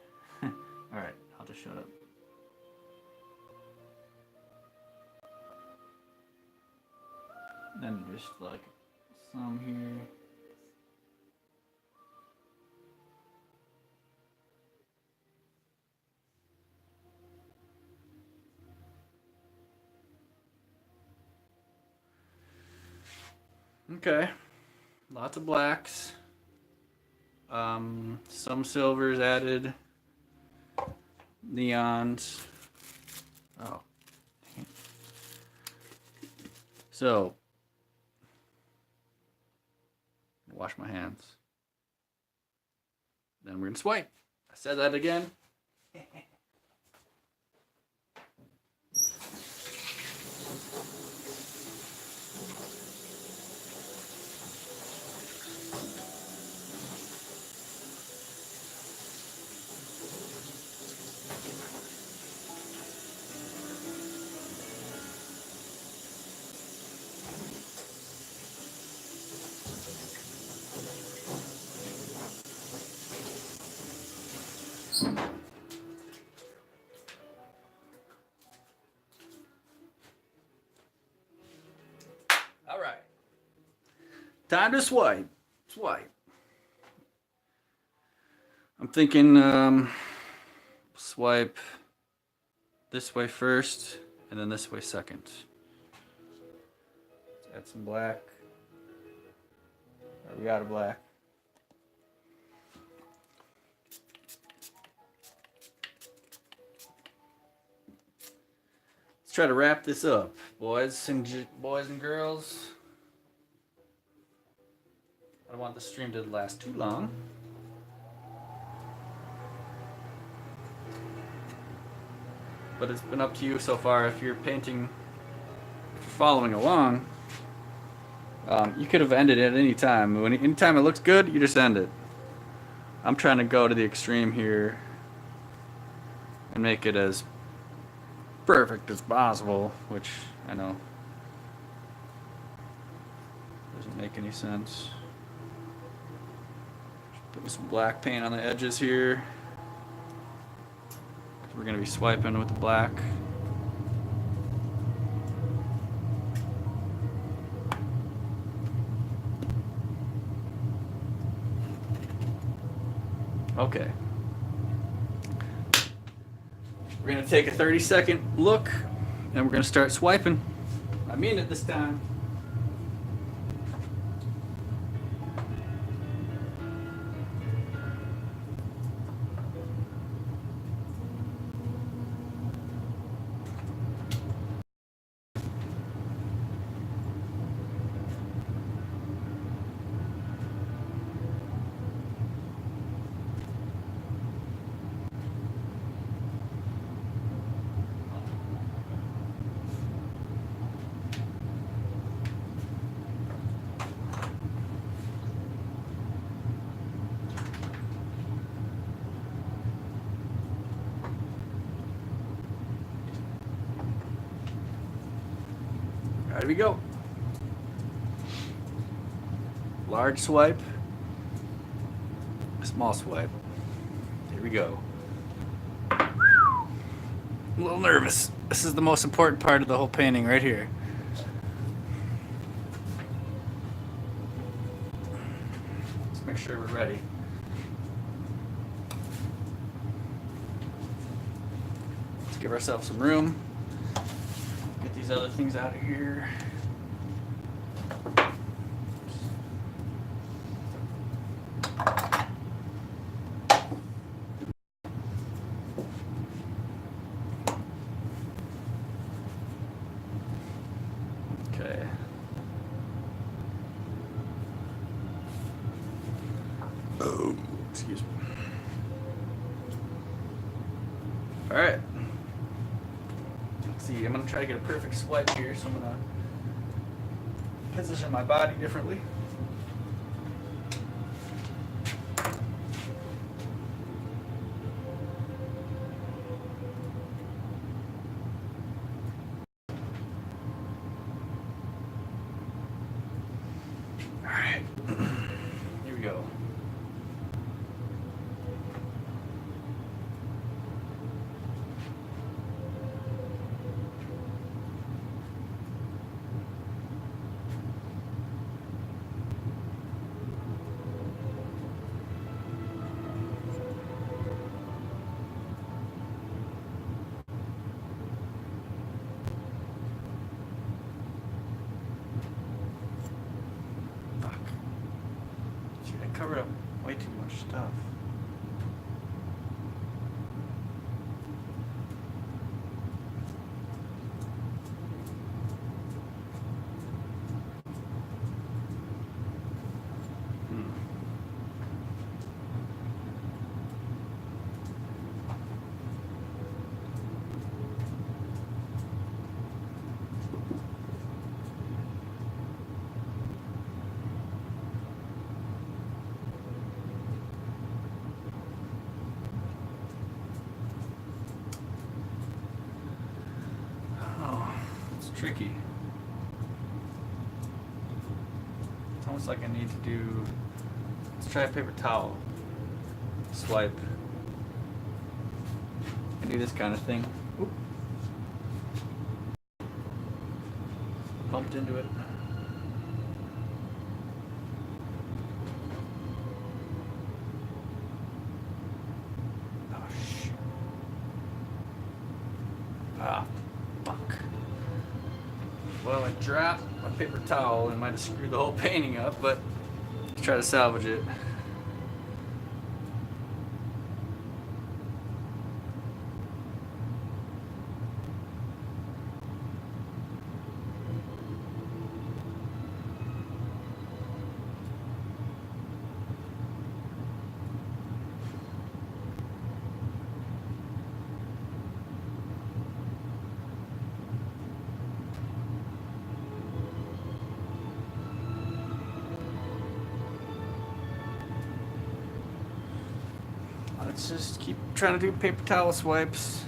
Speaker 1: All right, I'll just shut up. Then just like some here. Okay, lots of blacks. Some silvers added. Neons. Oh. So, wash my hands. Then we're gonna swipe. I said that again. All right. Time to swipe. Swipe. I'm thinking swipe this way first and then this way second. Let's add some black. We got a black. Let's try to wrap this up, boys and girls. I don't want the stream to last too long. But it's been up to you so far. If you're painting, if you're following along, you could have ended it at any time. Anytime it looks good, you just end it. I'm trying to go to the extreme here and make it as perfect as possible, which I know doesn't make any sense. Put some black paint on the edges here. We're going to be swiping with the black. Okay. We're going to take a 30-second look and we're going to start swiping. I mean it this time. Here we go. Large swipe, small swipe. Here we go. I'm a little nervous. This is the most important part of the whole painting right here. Let's make sure we're ready. Let's give ourselves some room. Get these other things out of here. Okay. Oh, excuse me. All right. See, I'm going to try to get a perfect swipe here, so I'm going to position my body differently. All right, here we go. Covered up way too much stuff. Tricky. It's almost like I need to do. Let's try a paper towel. Swipe. And do this kind of thing. Oop. Bumped into it. drop my paper towel and might have screwed the whole painting up, but let's try to salvage it. Let's just keep trying to do paper towel swipes,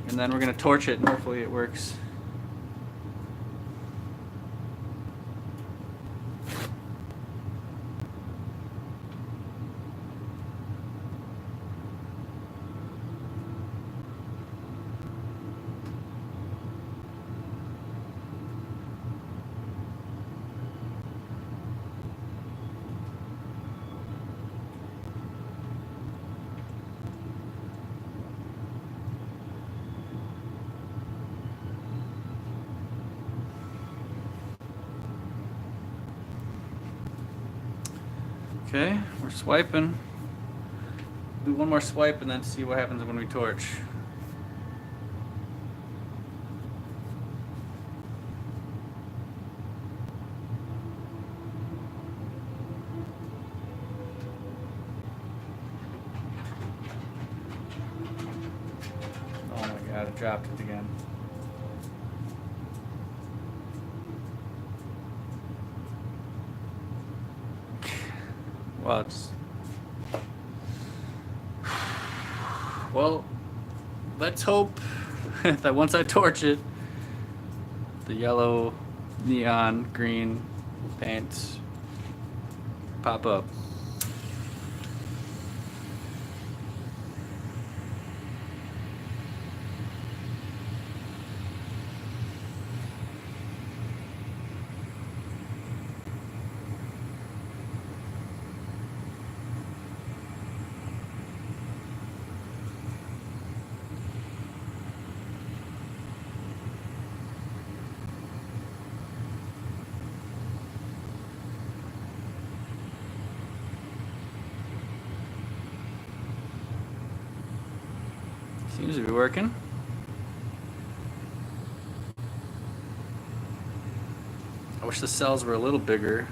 Speaker 1: and then we're going to torch it and hopefully it works. Okay, we're swiping. Do one more swipe and then see what happens when we torch. Oh my god, I dropped it again. Well, well, let's hope that once I torch it, the yellow, neon, green paints pop up. Seems to be working. I wish the cells were a little bigger.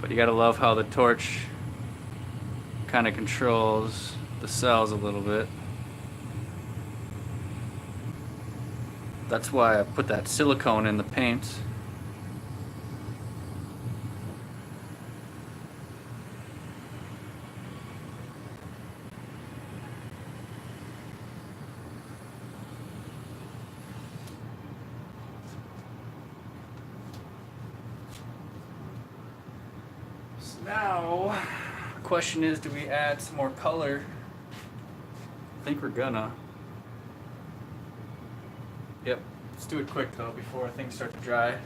Speaker 1: But you gotta love how the torch kind of controls the cells a little bit. That's why I put that silicone in the paint. So now, the question is, do we add some more color? I think we're gonna. Yep, let's do it quick though before things start to dry.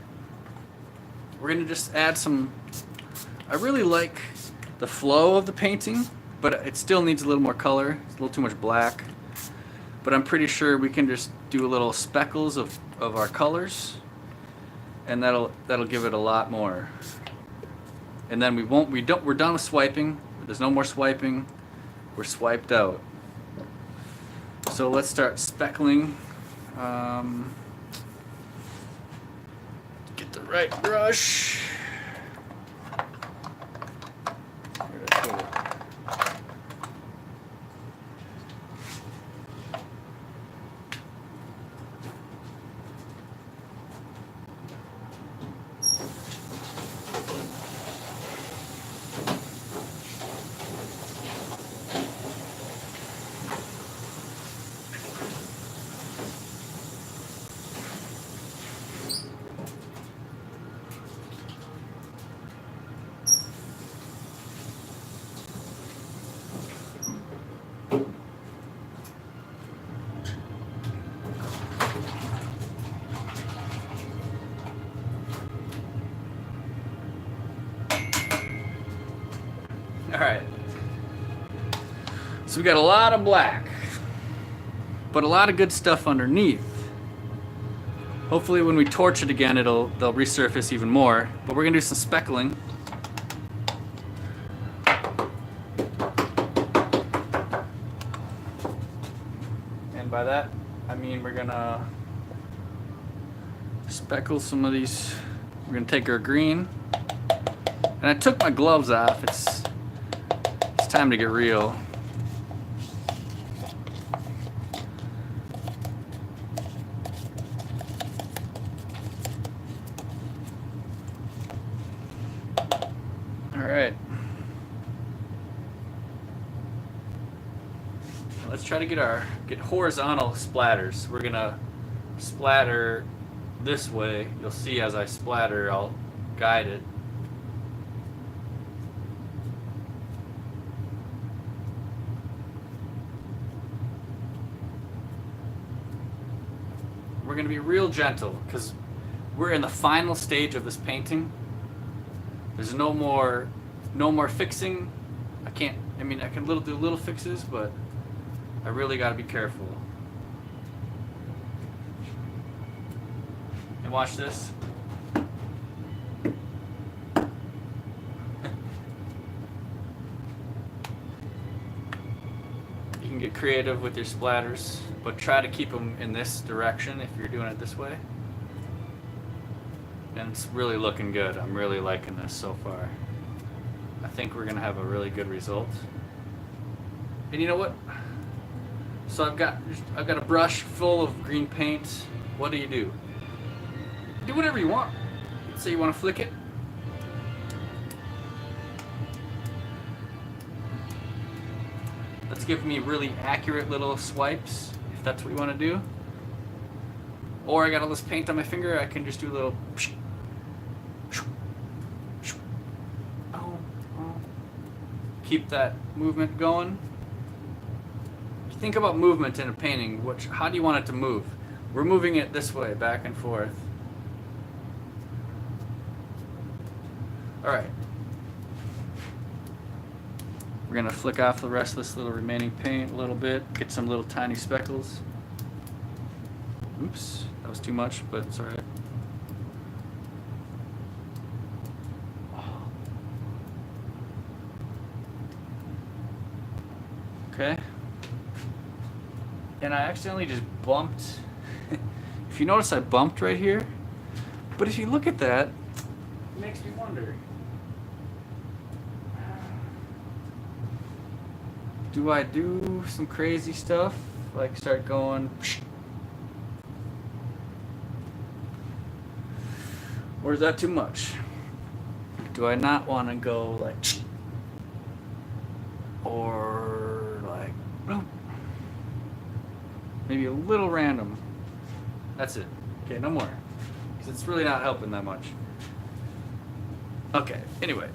Speaker 1: We're gonna just add some, I really like the flow of the painting, but it still needs a little more color. It's a little too much black. But I'm pretty sure we can just do little speckles of our colors, and that'll give it a lot more. And then we're done with swiping. There's no more swiping. We're swiped out. So let's start speckling. Get the right brush. Where did I put it? All right. So we got a lot of black, but a lot of good stuff underneath. Hopefully when we torch it again, they'll resurface even more. But we're gonna do some speckling. And by that, I mean we're gonna speckle some of these. We're gonna take our green. And I took my gloves off. It's time to get real. Alright. Let's try to get horizontal splatters. We're gonna splatter this way. You'll see as I splatter, I'll guide it. We're gonna be real gentle because we're in the final stage of this painting. There's no more fixing. I can do little fixes, but I really got to be careful. And watch this. You can get creative with your splatters, but try to keep them in this direction if you're doing it this way. And it's really looking good. I'm really liking this so far. I think we're gonna have a really good result. And you know what? So I've got a brush full of green paint. What do? Do whatever you want. Let's say you want to flick it. Let's give me really accurate little swipes if that's what you want to do. Or I got all this paint on my finger. I can just do a little. Keep that movement going. Think about movement in a painting. How do you want it to move? We're moving it this way, back and forth. All right. We're gonna flick off the rest of this little remaining paint a little bit. Get some little tiny speckles. Oops, that was too much, but it's all right. Okay. And I accidentally just bumped. If you notice, I bumped right here. But if you look at that, it makes me wonder. Do I do some crazy stuff? Like start going. Or is that too much? Do I not want to go like. Or. Maybe a little random. That's it. Okay, no more. Because it's really not helping that much. Okay, anyway.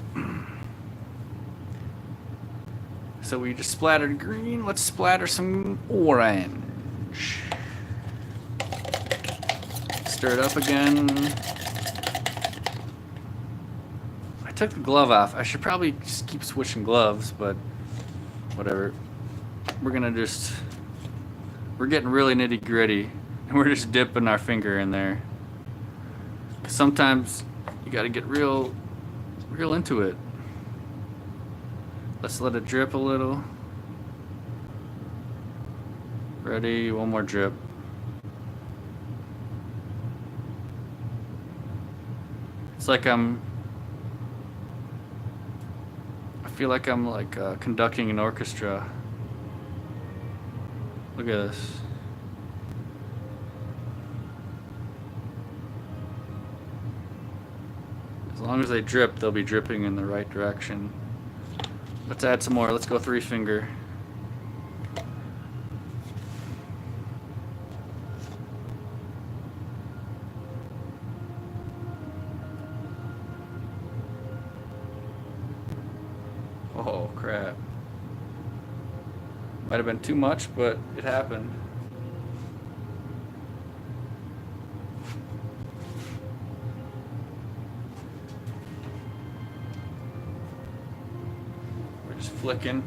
Speaker 1: So we just splattered green. Let's splatter some orange. Stir it up again. I took the glove off. I should probably just keep switching gloves, but whatever. We're gonna just... We're getting really nitty gritty, and we're just dipping our finger in there. Sometimes you got to get real into it. Let's let it drip a little. Ready? One more drip. It's like I feel like I'm like conducting an orchestra. Look at this. As long as they drip, they'll be dripping in the right direction. Let's add some more. Let's go 3 finger. Oh, crap. Might have been too much, but it happened. Just flicking.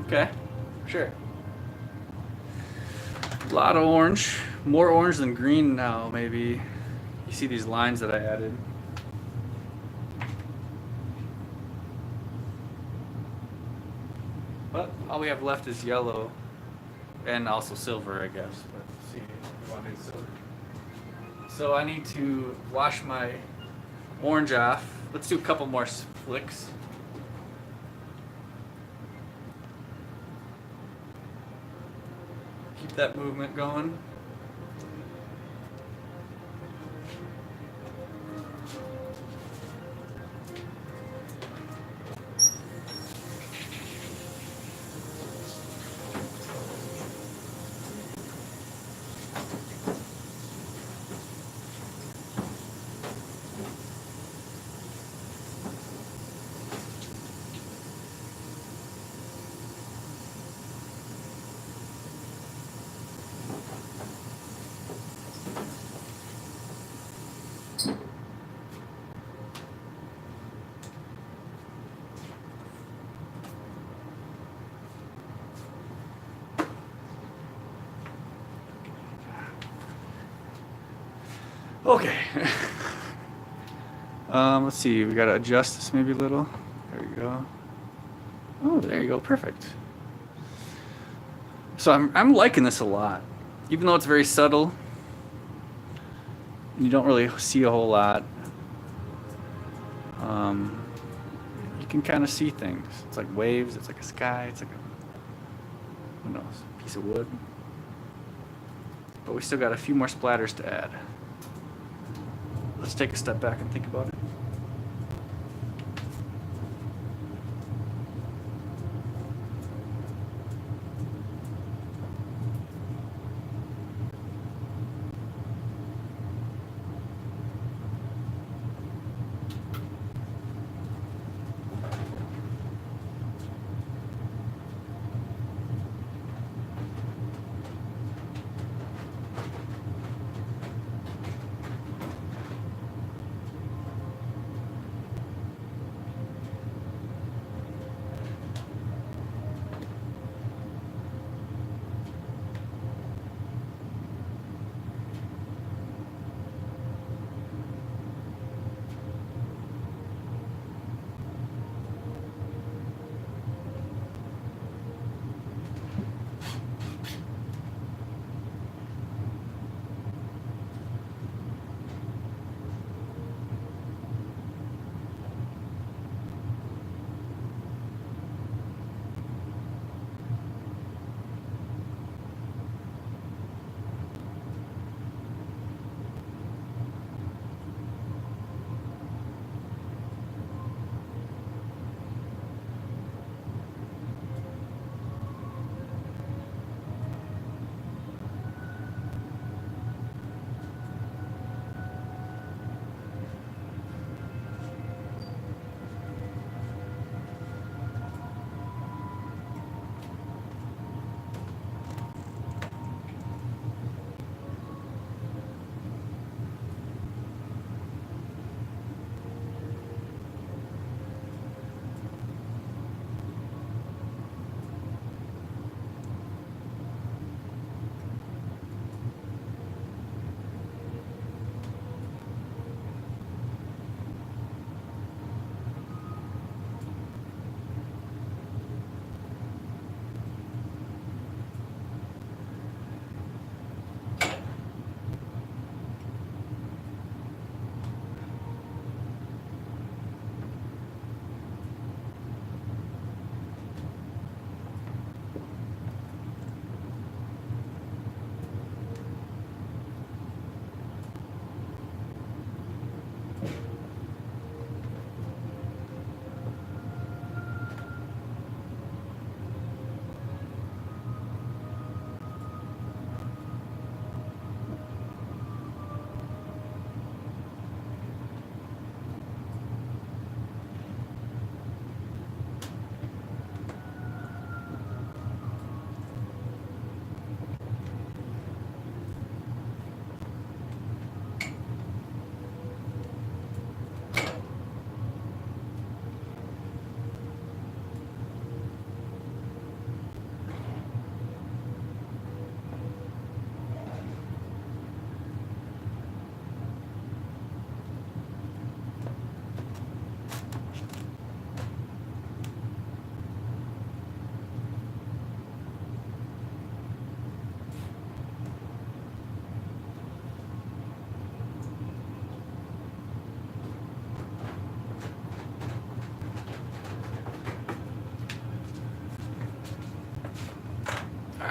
Speaker 1: Okay, sure. A lot of orange, more orange than green now, maybe. You see these lines that I added. But all we have left is yellow and also silver, I guess. But let's see if we want to do silver. So I need to wash my orange off. Let's do a couple more flicks. Keep that movement going. Okay. Let's see. We gotta adjust this maybe a little. There we go. Oh, there you go. Perfect. So I'm liking this a lot, even though it's very subtle. You don't really see a whole lot. You can kind of see things. It's like waves. It's like a sky. It's like a, who knows, piece of wood. But we still got a few more splatters to add. Let's take a step back and think about it.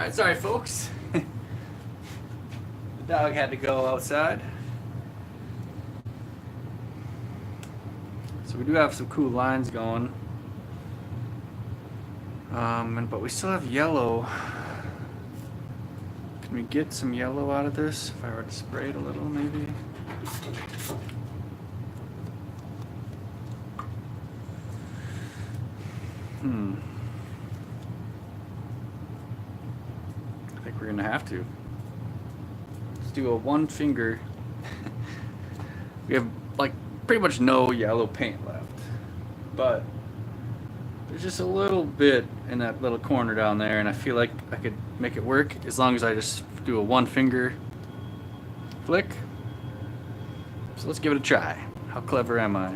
Speaker 1: Alright, sorry folks. The dog had to go outside. So we do have some cool lines going. But we still have yellow. Can we get some yellow out of this? If I were to spray it a little, maybe? I think we're gonna have to. Let's do a one finger. We have like pretty much no yellow paint left, but there's just a little bit in that little corner down there, and I feel like I could make it work as long as I just do a one finger flick. So let's give it a try. How clever am I?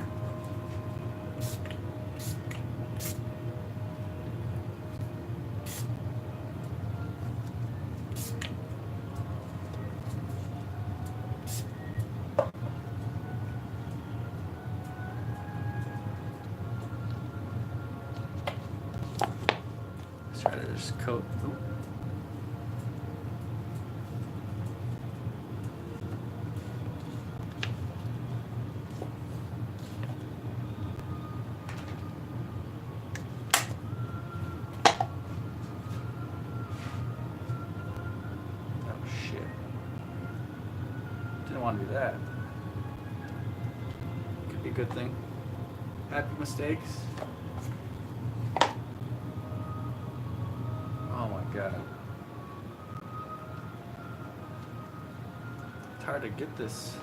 Speaker 1: Let's try to just coat. Ooh. Didn't want to do that. Could be a good thing. Happy mistakes. Oh my god. It's hard to get this.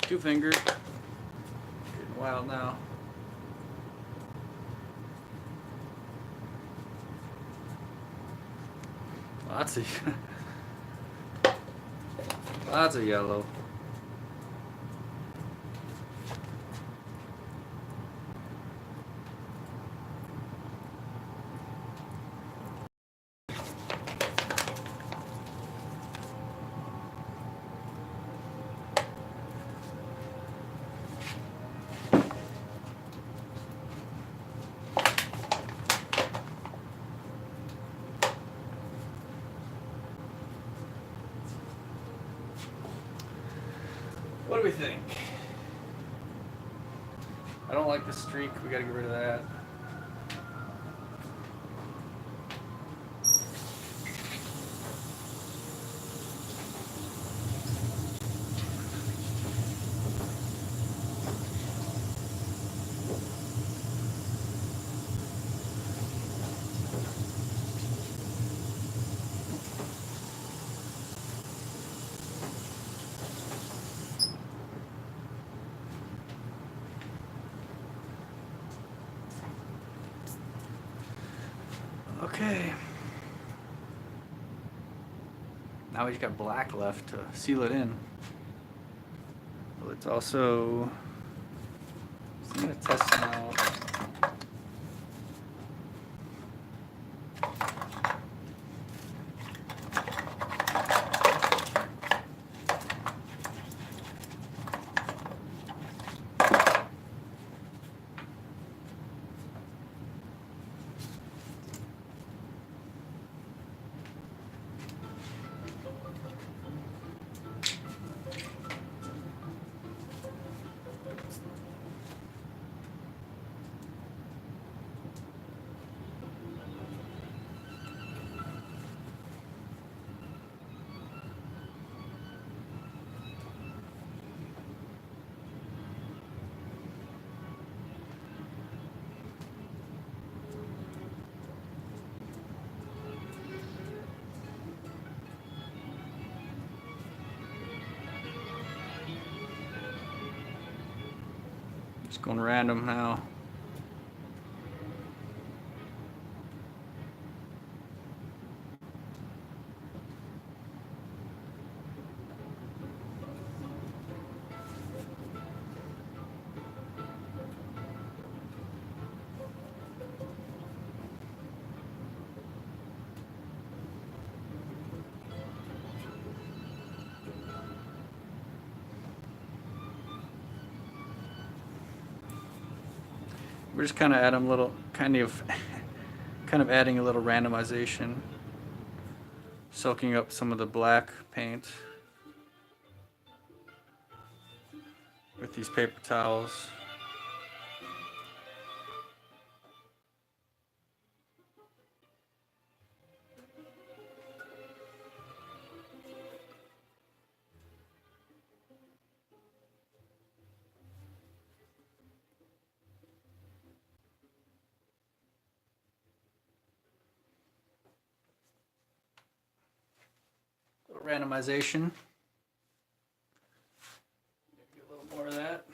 Speaker 1: Two finger. Getting wild now. Lots of yellow. What do we think? I don't like the streak. We gotta get rid of that. Okay. Now we just got black left to seal it in. Let's also. I'm gonna test them out. Just going random now. We're just kind of adding a little, kind of adding a little randomization, soaking up some of the black paint with these paper towels. Randomization. Get a little more of that.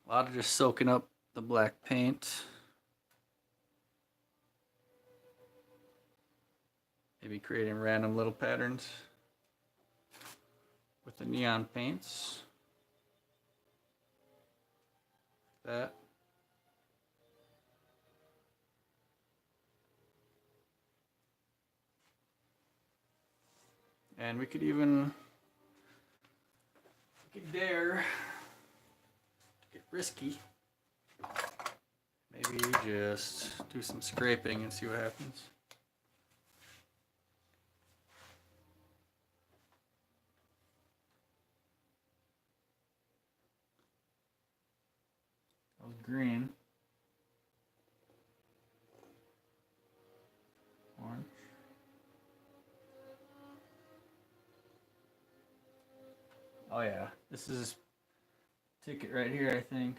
Speaker 1: A lot of just soaking up the black paint. Maybe creating random little patterns with the neon paints. That. And we could even, if we could dare get risky, maybe just do some scraping and see what happens. That was green. Orange. Oh yeah, this is ticket right here, I think.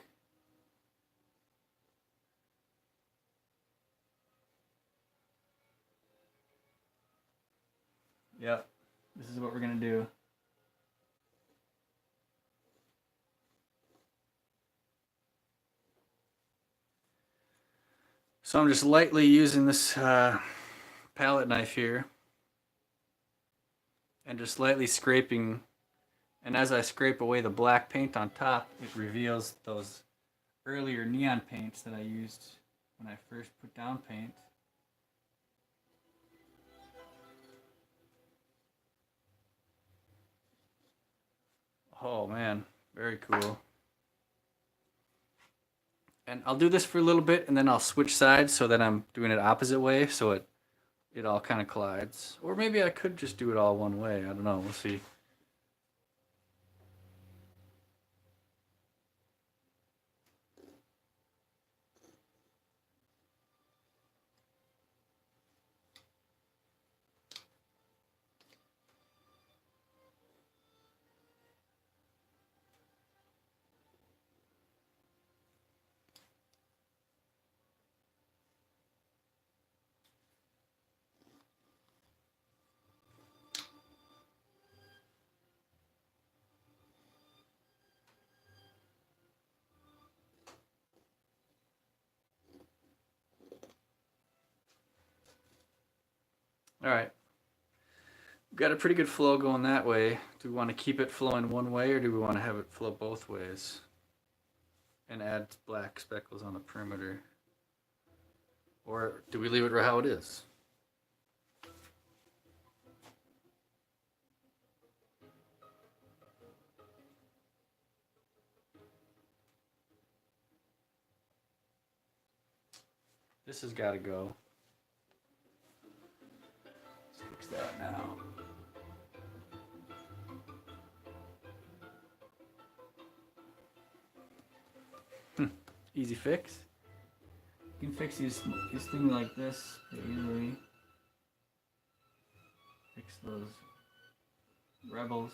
Speaker 1: Yep, this is what we're gonna do. So I'm just lightly using this palette knife here and just lightly scraping. And as I scrape away the black paint on top, it reveals those earlier neon paints that I used when I first put down paint. Oh man, very cool. And I'll do this for a little bit and then I'll switch sides so that I'm doing it opposite way so it all kind of collides. Or maybe I could just do it all one way. I don't know. We'll see. All right. We've got a pretty good flow going that way. Do we want to keep it flowing one way or do we want to have it flow both ways? And add black speckles on the perimeter? Or do we leave it how it is? This has got to go. Let's fix that now. Easy fix. You can fix these things like this easily. Fix those rebels.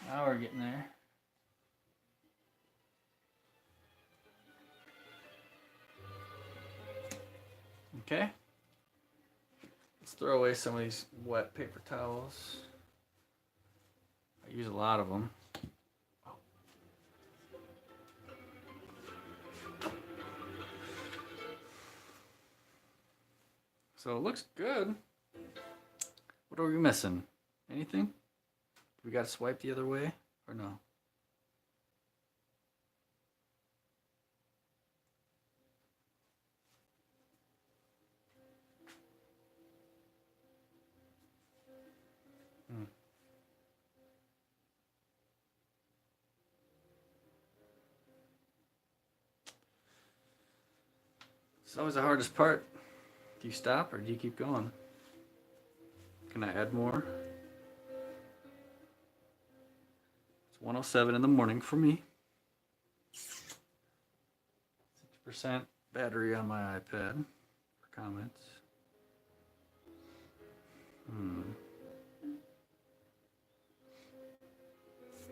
Speaker 1: Now we're getting there. Okay. throw away some of these wet paper towels. I use a lot of them. So it looks good. What are we missing? Anything? We got to swipe the other way or no? It's always the hardest part. Do you stop or do you keep going? Can I add more? It's 1:07 in the morning for me. 60% battery on my iPad for comments.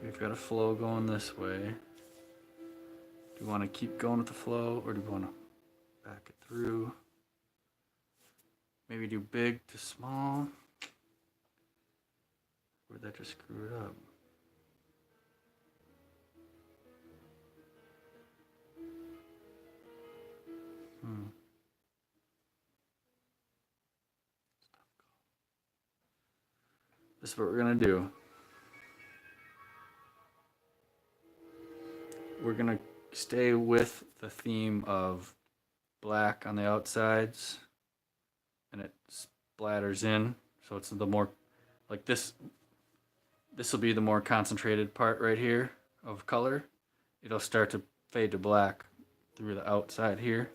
Speaker 1: We've got a flow going this way. Do you want to keep going with the flow or do you want to back it through? Maybe do big to small. Or did that just screw it up? This is what we're gonna do. We're gonna stay with the theme of black on the outsides and it splatters in, so it's the more like this will be the more concentrated part right here of color. It'll start to fade to black through the outside here,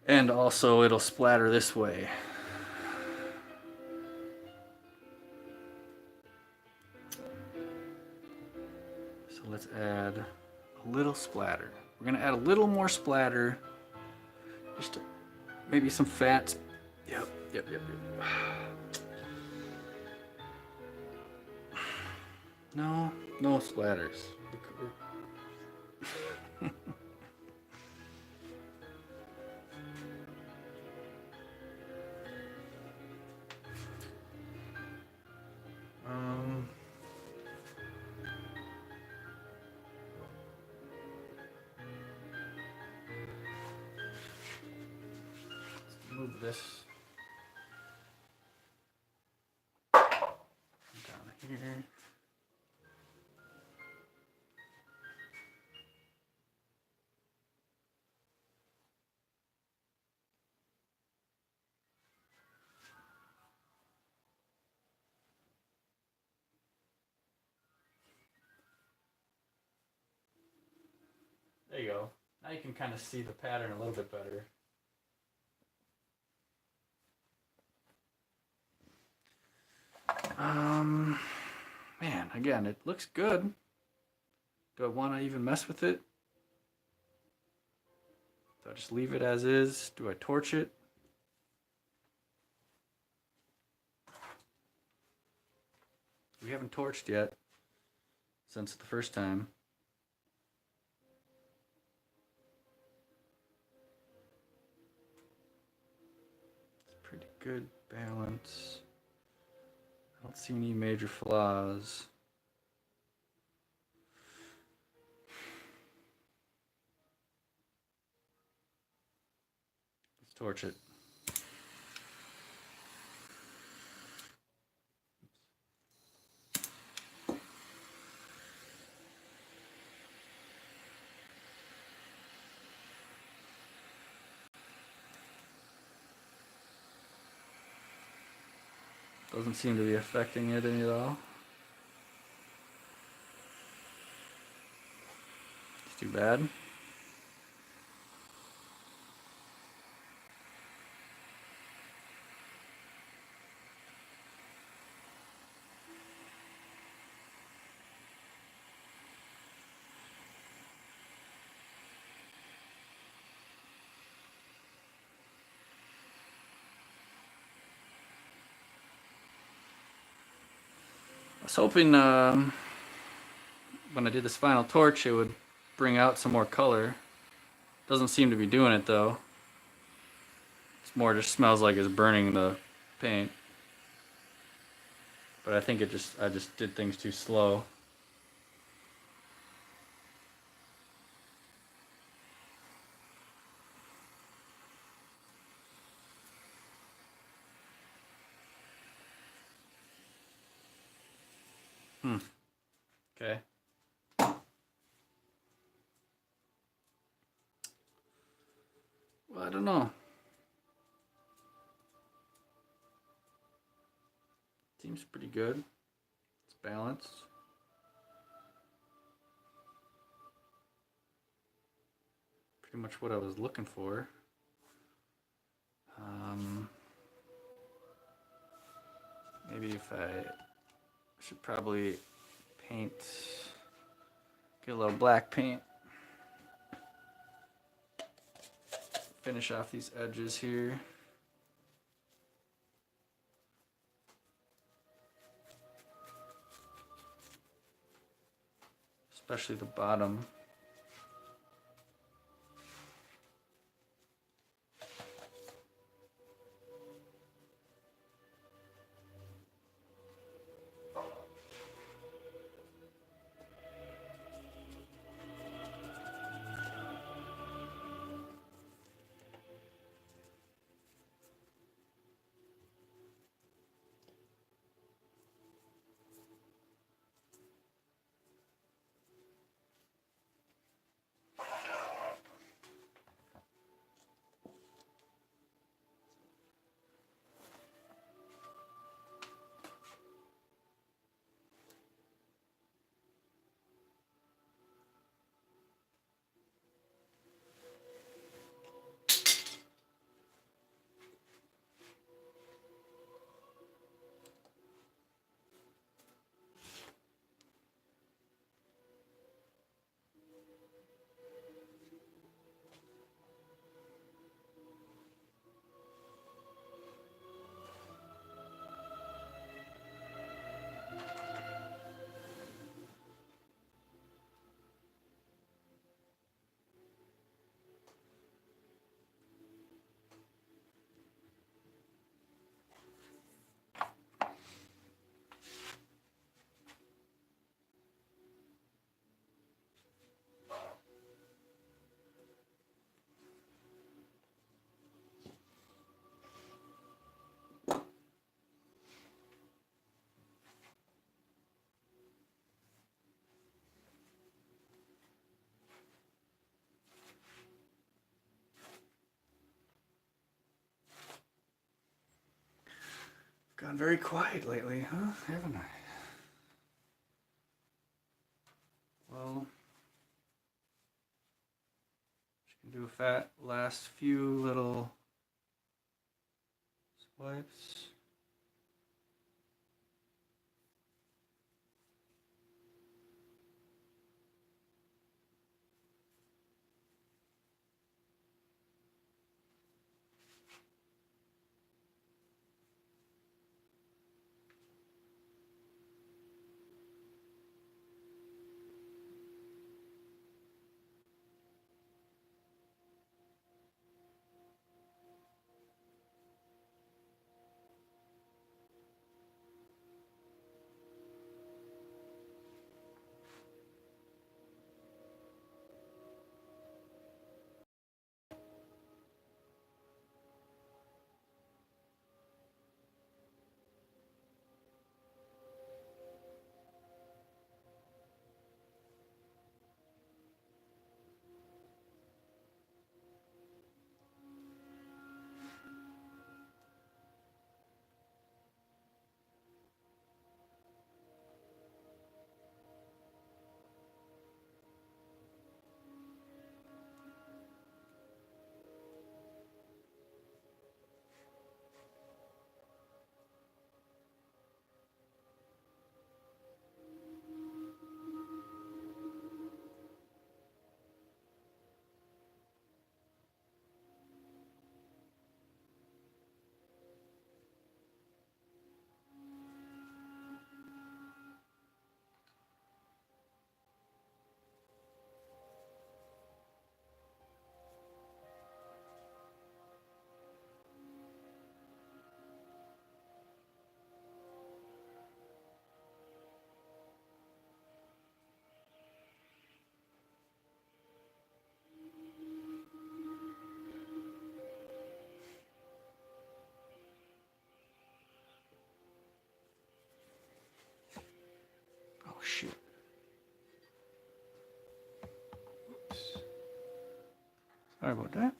Speaker 1: and also it'll splatter this way. So let's add a little splatter. We're gonna add a little more splatter, just to, maybe some fat. Yep. No splatters. Move this down here. There you go. Now you can kind of see the pattern a little bit better. Man, again, it looks good. Do I want to even mess with it? Do I just leave it as is? Do I torch it? We haven't torched yet since the first time. It's pretty good balance. I don't see any major flaws. Let's torch it. Doesn't seem to be affecting it any at all. It's too bad. I was hoping when I did this final torch it would bring out some more color. Doesn't seem to be doing it though. more just smells like it's burning the paint. But I think I just did things too slow. Okay. Well, I don't know. Seems pretty good. It's balanced. Pretty much what I was looking for. Maybe if I should probably paint, get a little black paint. Finish off these edges here. Especially the bottom. Gone very quiet lately, huh? Haven't I? Well, just gonna do a fat last few little swipes. Sorry about that.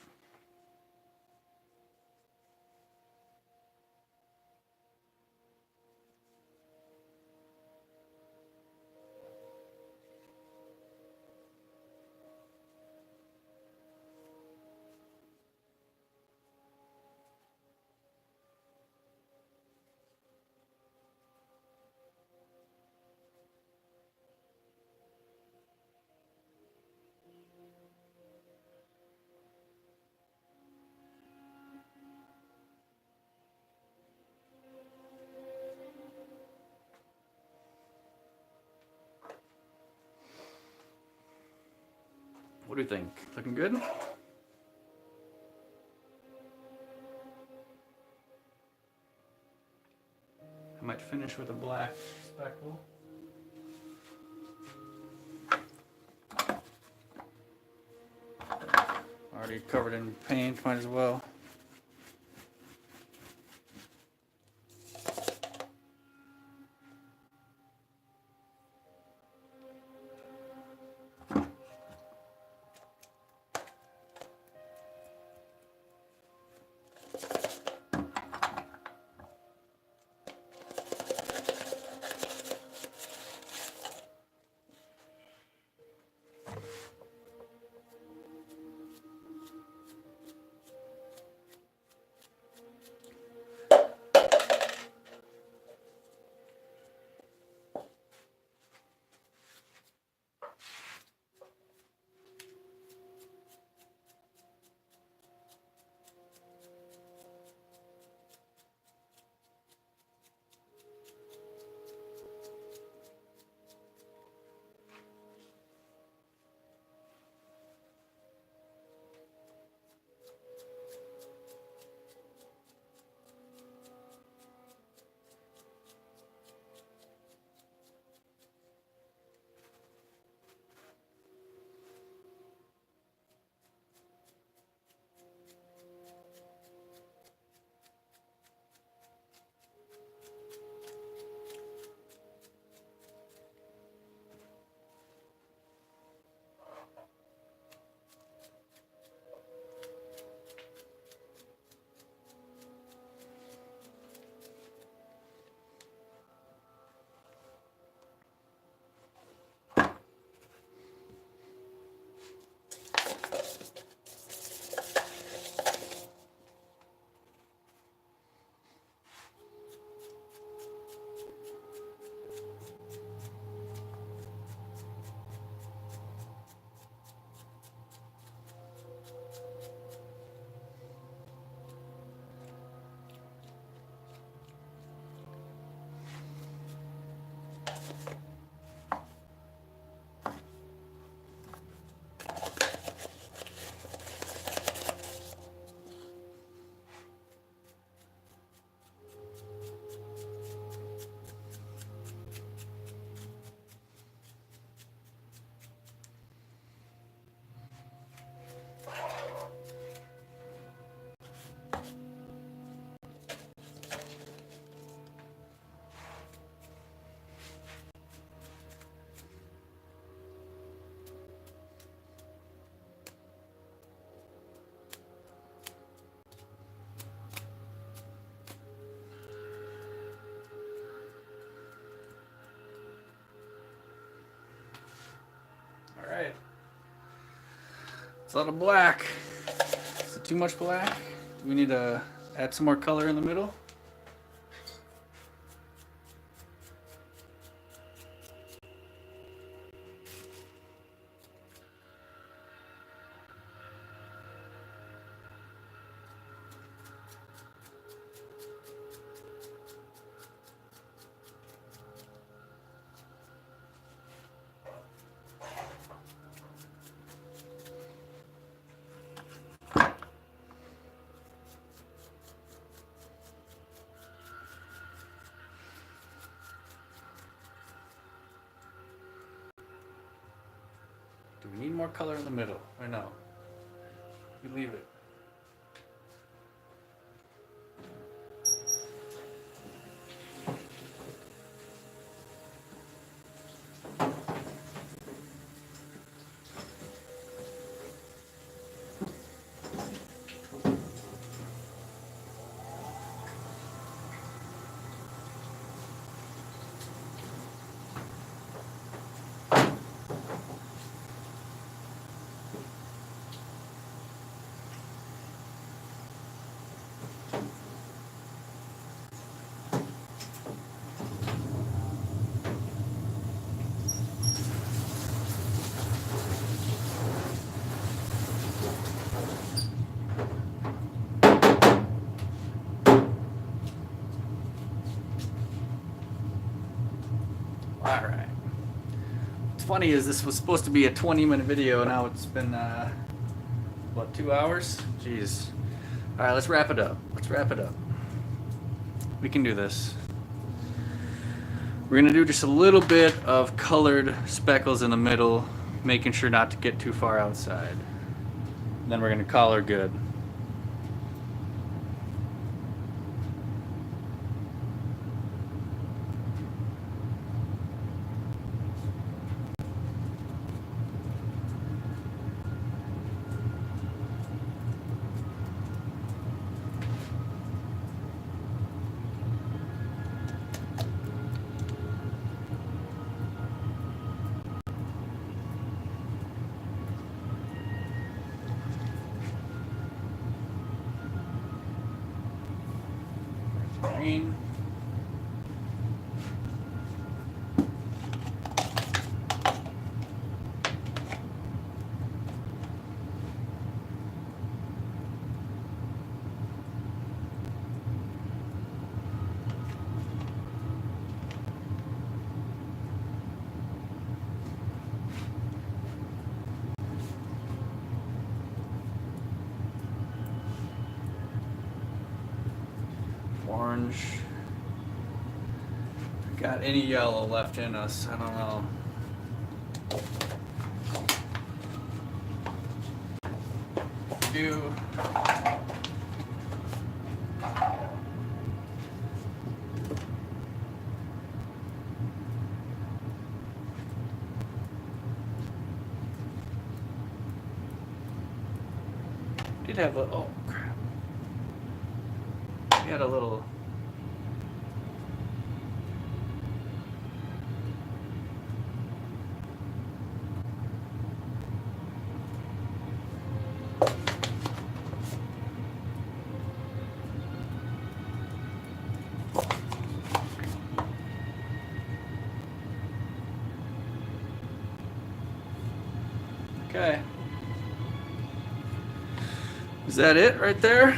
Speaker 1: What do you think? Looking good? I might finish with a black speckle. Already covered in paint, might as well. Alright. It's a lot of black. Is it too much black? Do we need to add some more color in the middle? Do we need more color in the middle or no? We leave it. funny is this was supposed to be a 20-minute video, and now it's been, what, 2 hours? Jeez. All right, let's wrap it up. Let's wrap it up. We can do this. We're gonna do just a little bit of colored speckles in the middle, making sure not to get too far outside. Then we're gonna call her good. Green. Orange. Got any yellow left in us? I don't know. Do. Did have a, oh crap. We had a little. Okay. Is that it right there?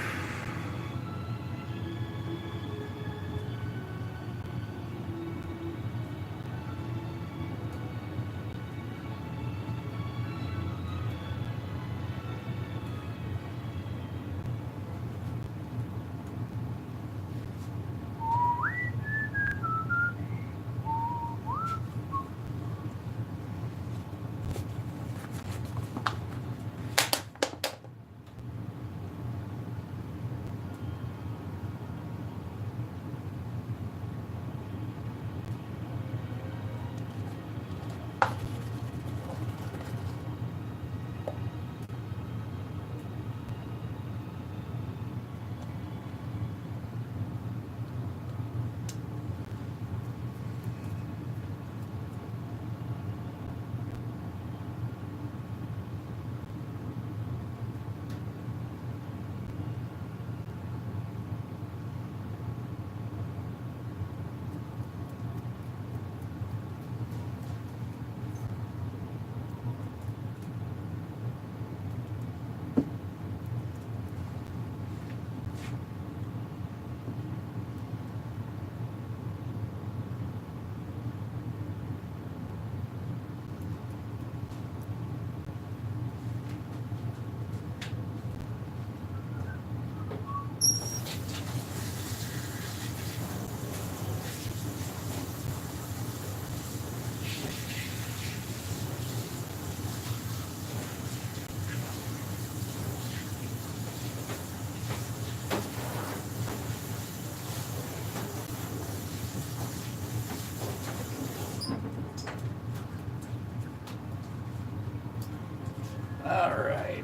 Speaker 1: All right.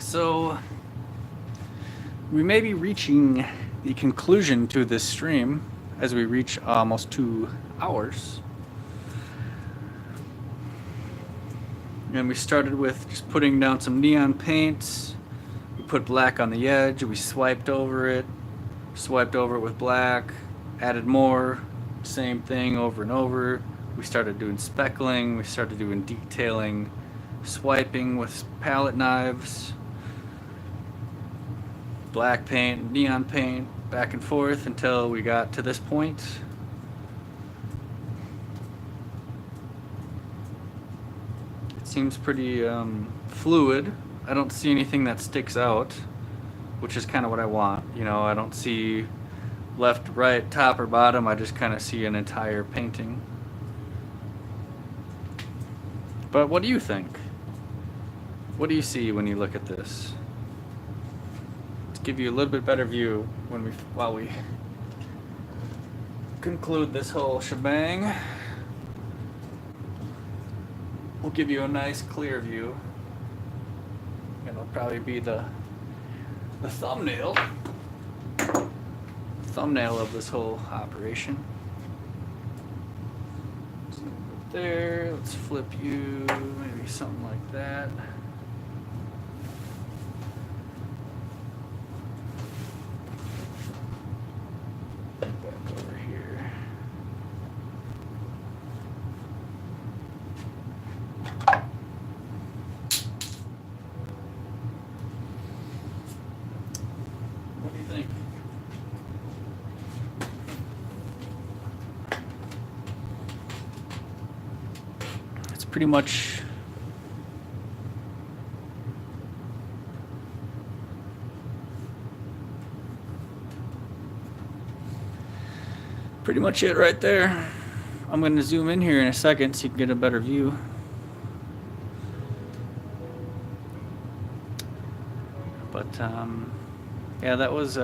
Speaker 1: So we may be reaching the conclusion to this stream as we reach almost 2 hours. And we started with just putting down some neon paints. We put black on the edge. We swiped over it with black, added more, same thing over and over. We started doing speckling. We started doing detailing, swiping with palette knives, black paint, neon paint, back and forth until we got to this point. seems pretty fluid. I don't see anything that sticks out, which is kind of what I want. You know, I don't see left, right, top, or bottom. I just kind of see an entire painting. But what do you think? What do you see when you look at this? Let's give you a little bit better view while we conclude this whole shebang. We'll give you a nice clear view. It'll probably be the thumbnail of this whole operation. So there, let's flip you, maybe something like that. Back over here. What do you think? It's pretty much it right there. I'm going to zoom in here in a second so you can get a better view. But yeah, that was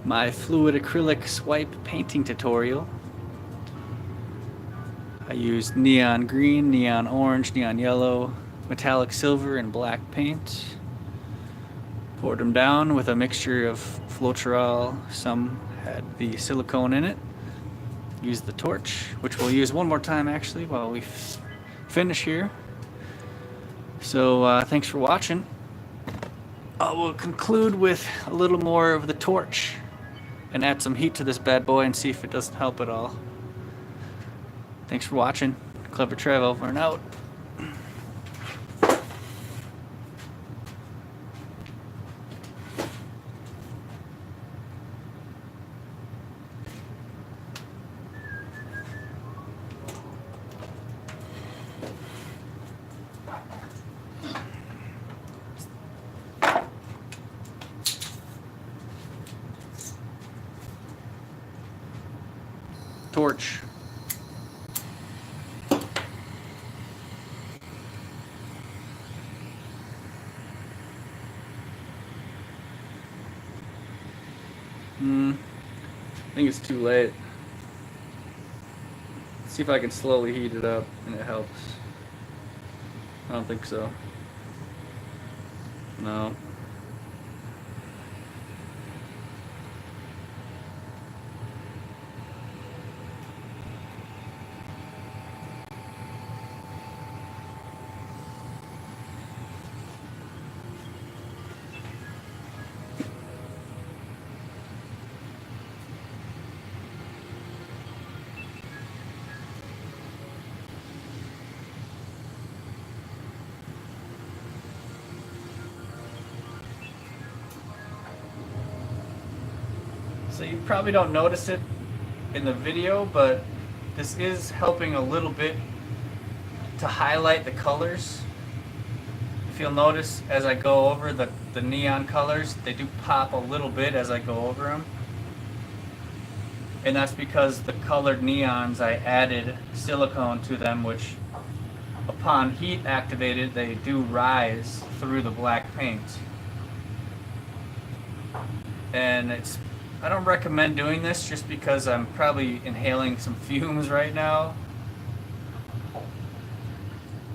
Speaker 1: my Fluid Acrylic Swipe painting tutorial. I used neon green, neon orange, neon yellow, metallic silver, and black paint. Poured them down with a mixture of Floetrol. Some had the silicone in it. Used the torch, which we'll use one more time actually while we finish here. So thanks for watching. We'll conclude with a little more of the torch and add some heat to this bad boy and see if it doesn't help at all. Thanks for watching. Clever Trev over and out. Torch. I think it's too late. Let's see if I can slowly heat it up and it helps. I don't think so. No. So you probably don't notice it in the video, but this is helping a little bit to highlight the colors. If you'll notice as I go over the neon colors, they do pop a little bit as I go over them. And that's because the colored neons, I added silicone to them, which upon heat activated, they do rise through the black paint. And I don't recommend doing this just because I'm probably inhaling some fumes right now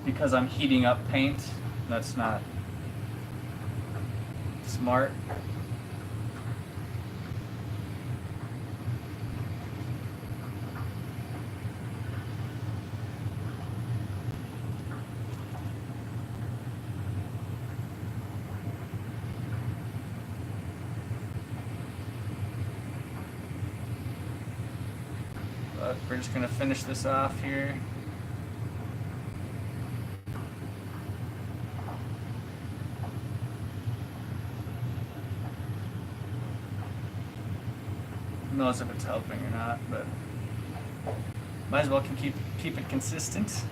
Speaker 1: because I'm heating up paint. That's not smart. But we're just gonna finish this off here. Who knows if it's helping or not, but might as well keep it consistent.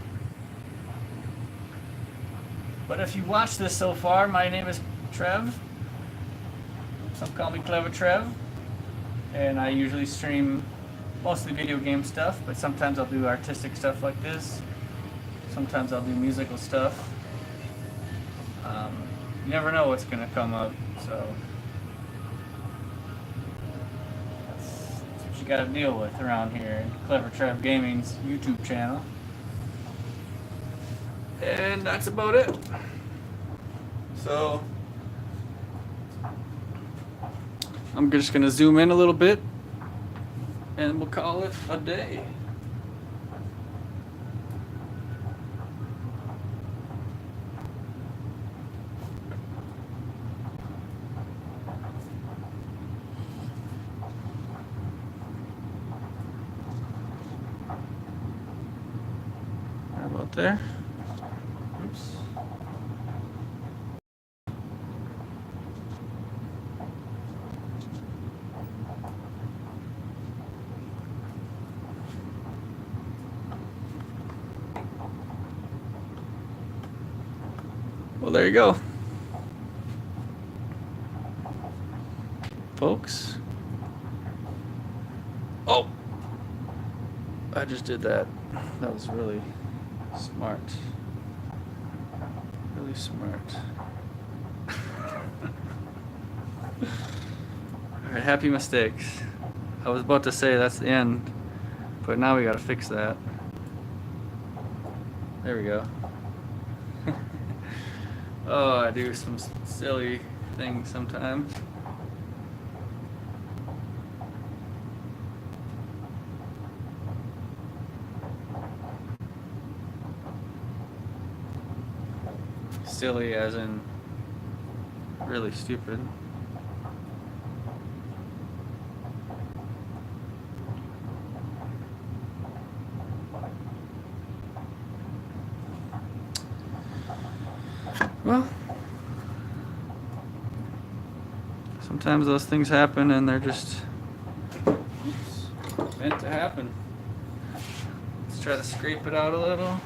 Speaker 1: But if you watch this so far, my name is Trev. Some call me Clever Trev. And I usually stream mostly video game stuff, but sometimes I'll do artistic stuff like this. Sometimes I'll do musical stuff. You never know what's gonna come up, so that's what you gotta deal with around here. Clever Trev Gaming's YouTube channel. And that's about it. So I'm just gonna zoom in a little bit and we'll call it a day. How about there? Oops. Well, there you go, folks. Oh, I just did that. That was really smart. Really smart. Alright, happy mistakes. I was about to say that's the end, but now we gotta fix that. There we go. Oh, I do some silly things sometimes. Silly as in really stupid. Well, sometimes those things happen and they're just meant to happen. Let's try to scrape it out a little.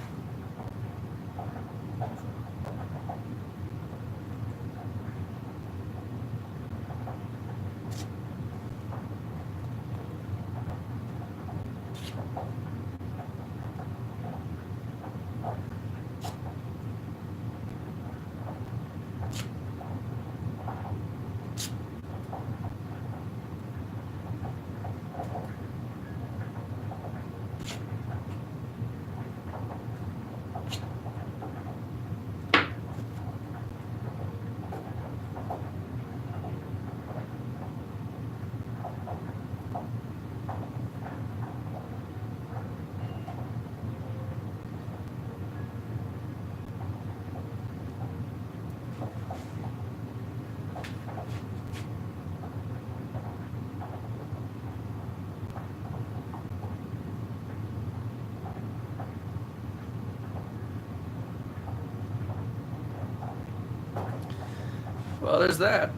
Speaker 1: Well, there's that.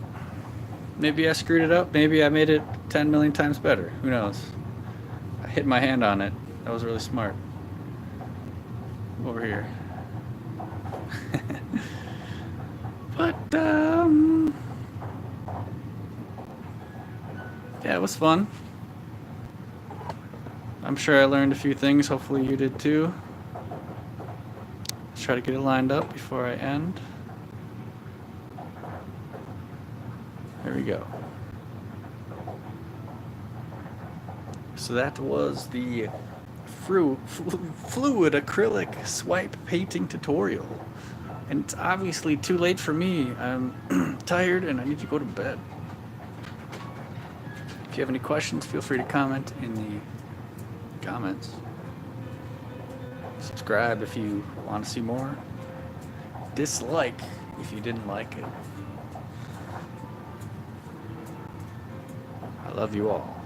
Speaker 1: Maybe I screwed it up. Maybe I made it 10 million times better. Who knows? I hit my hand on it. That was really smart. Over here. But, yeah, it was fun. I'm sure I learned a few things. Hopefully you did too. Let's try to get it lined up before I end. There we go. So that was the Fluid Acrylic Swipe painting tutorial. And it's obviously too late for me. I'm tired and I need to go to bed. If you have any questions, feel free to comment in the comments. Subscribe if you want to see more. Dislike if you didn't like it. I love you all.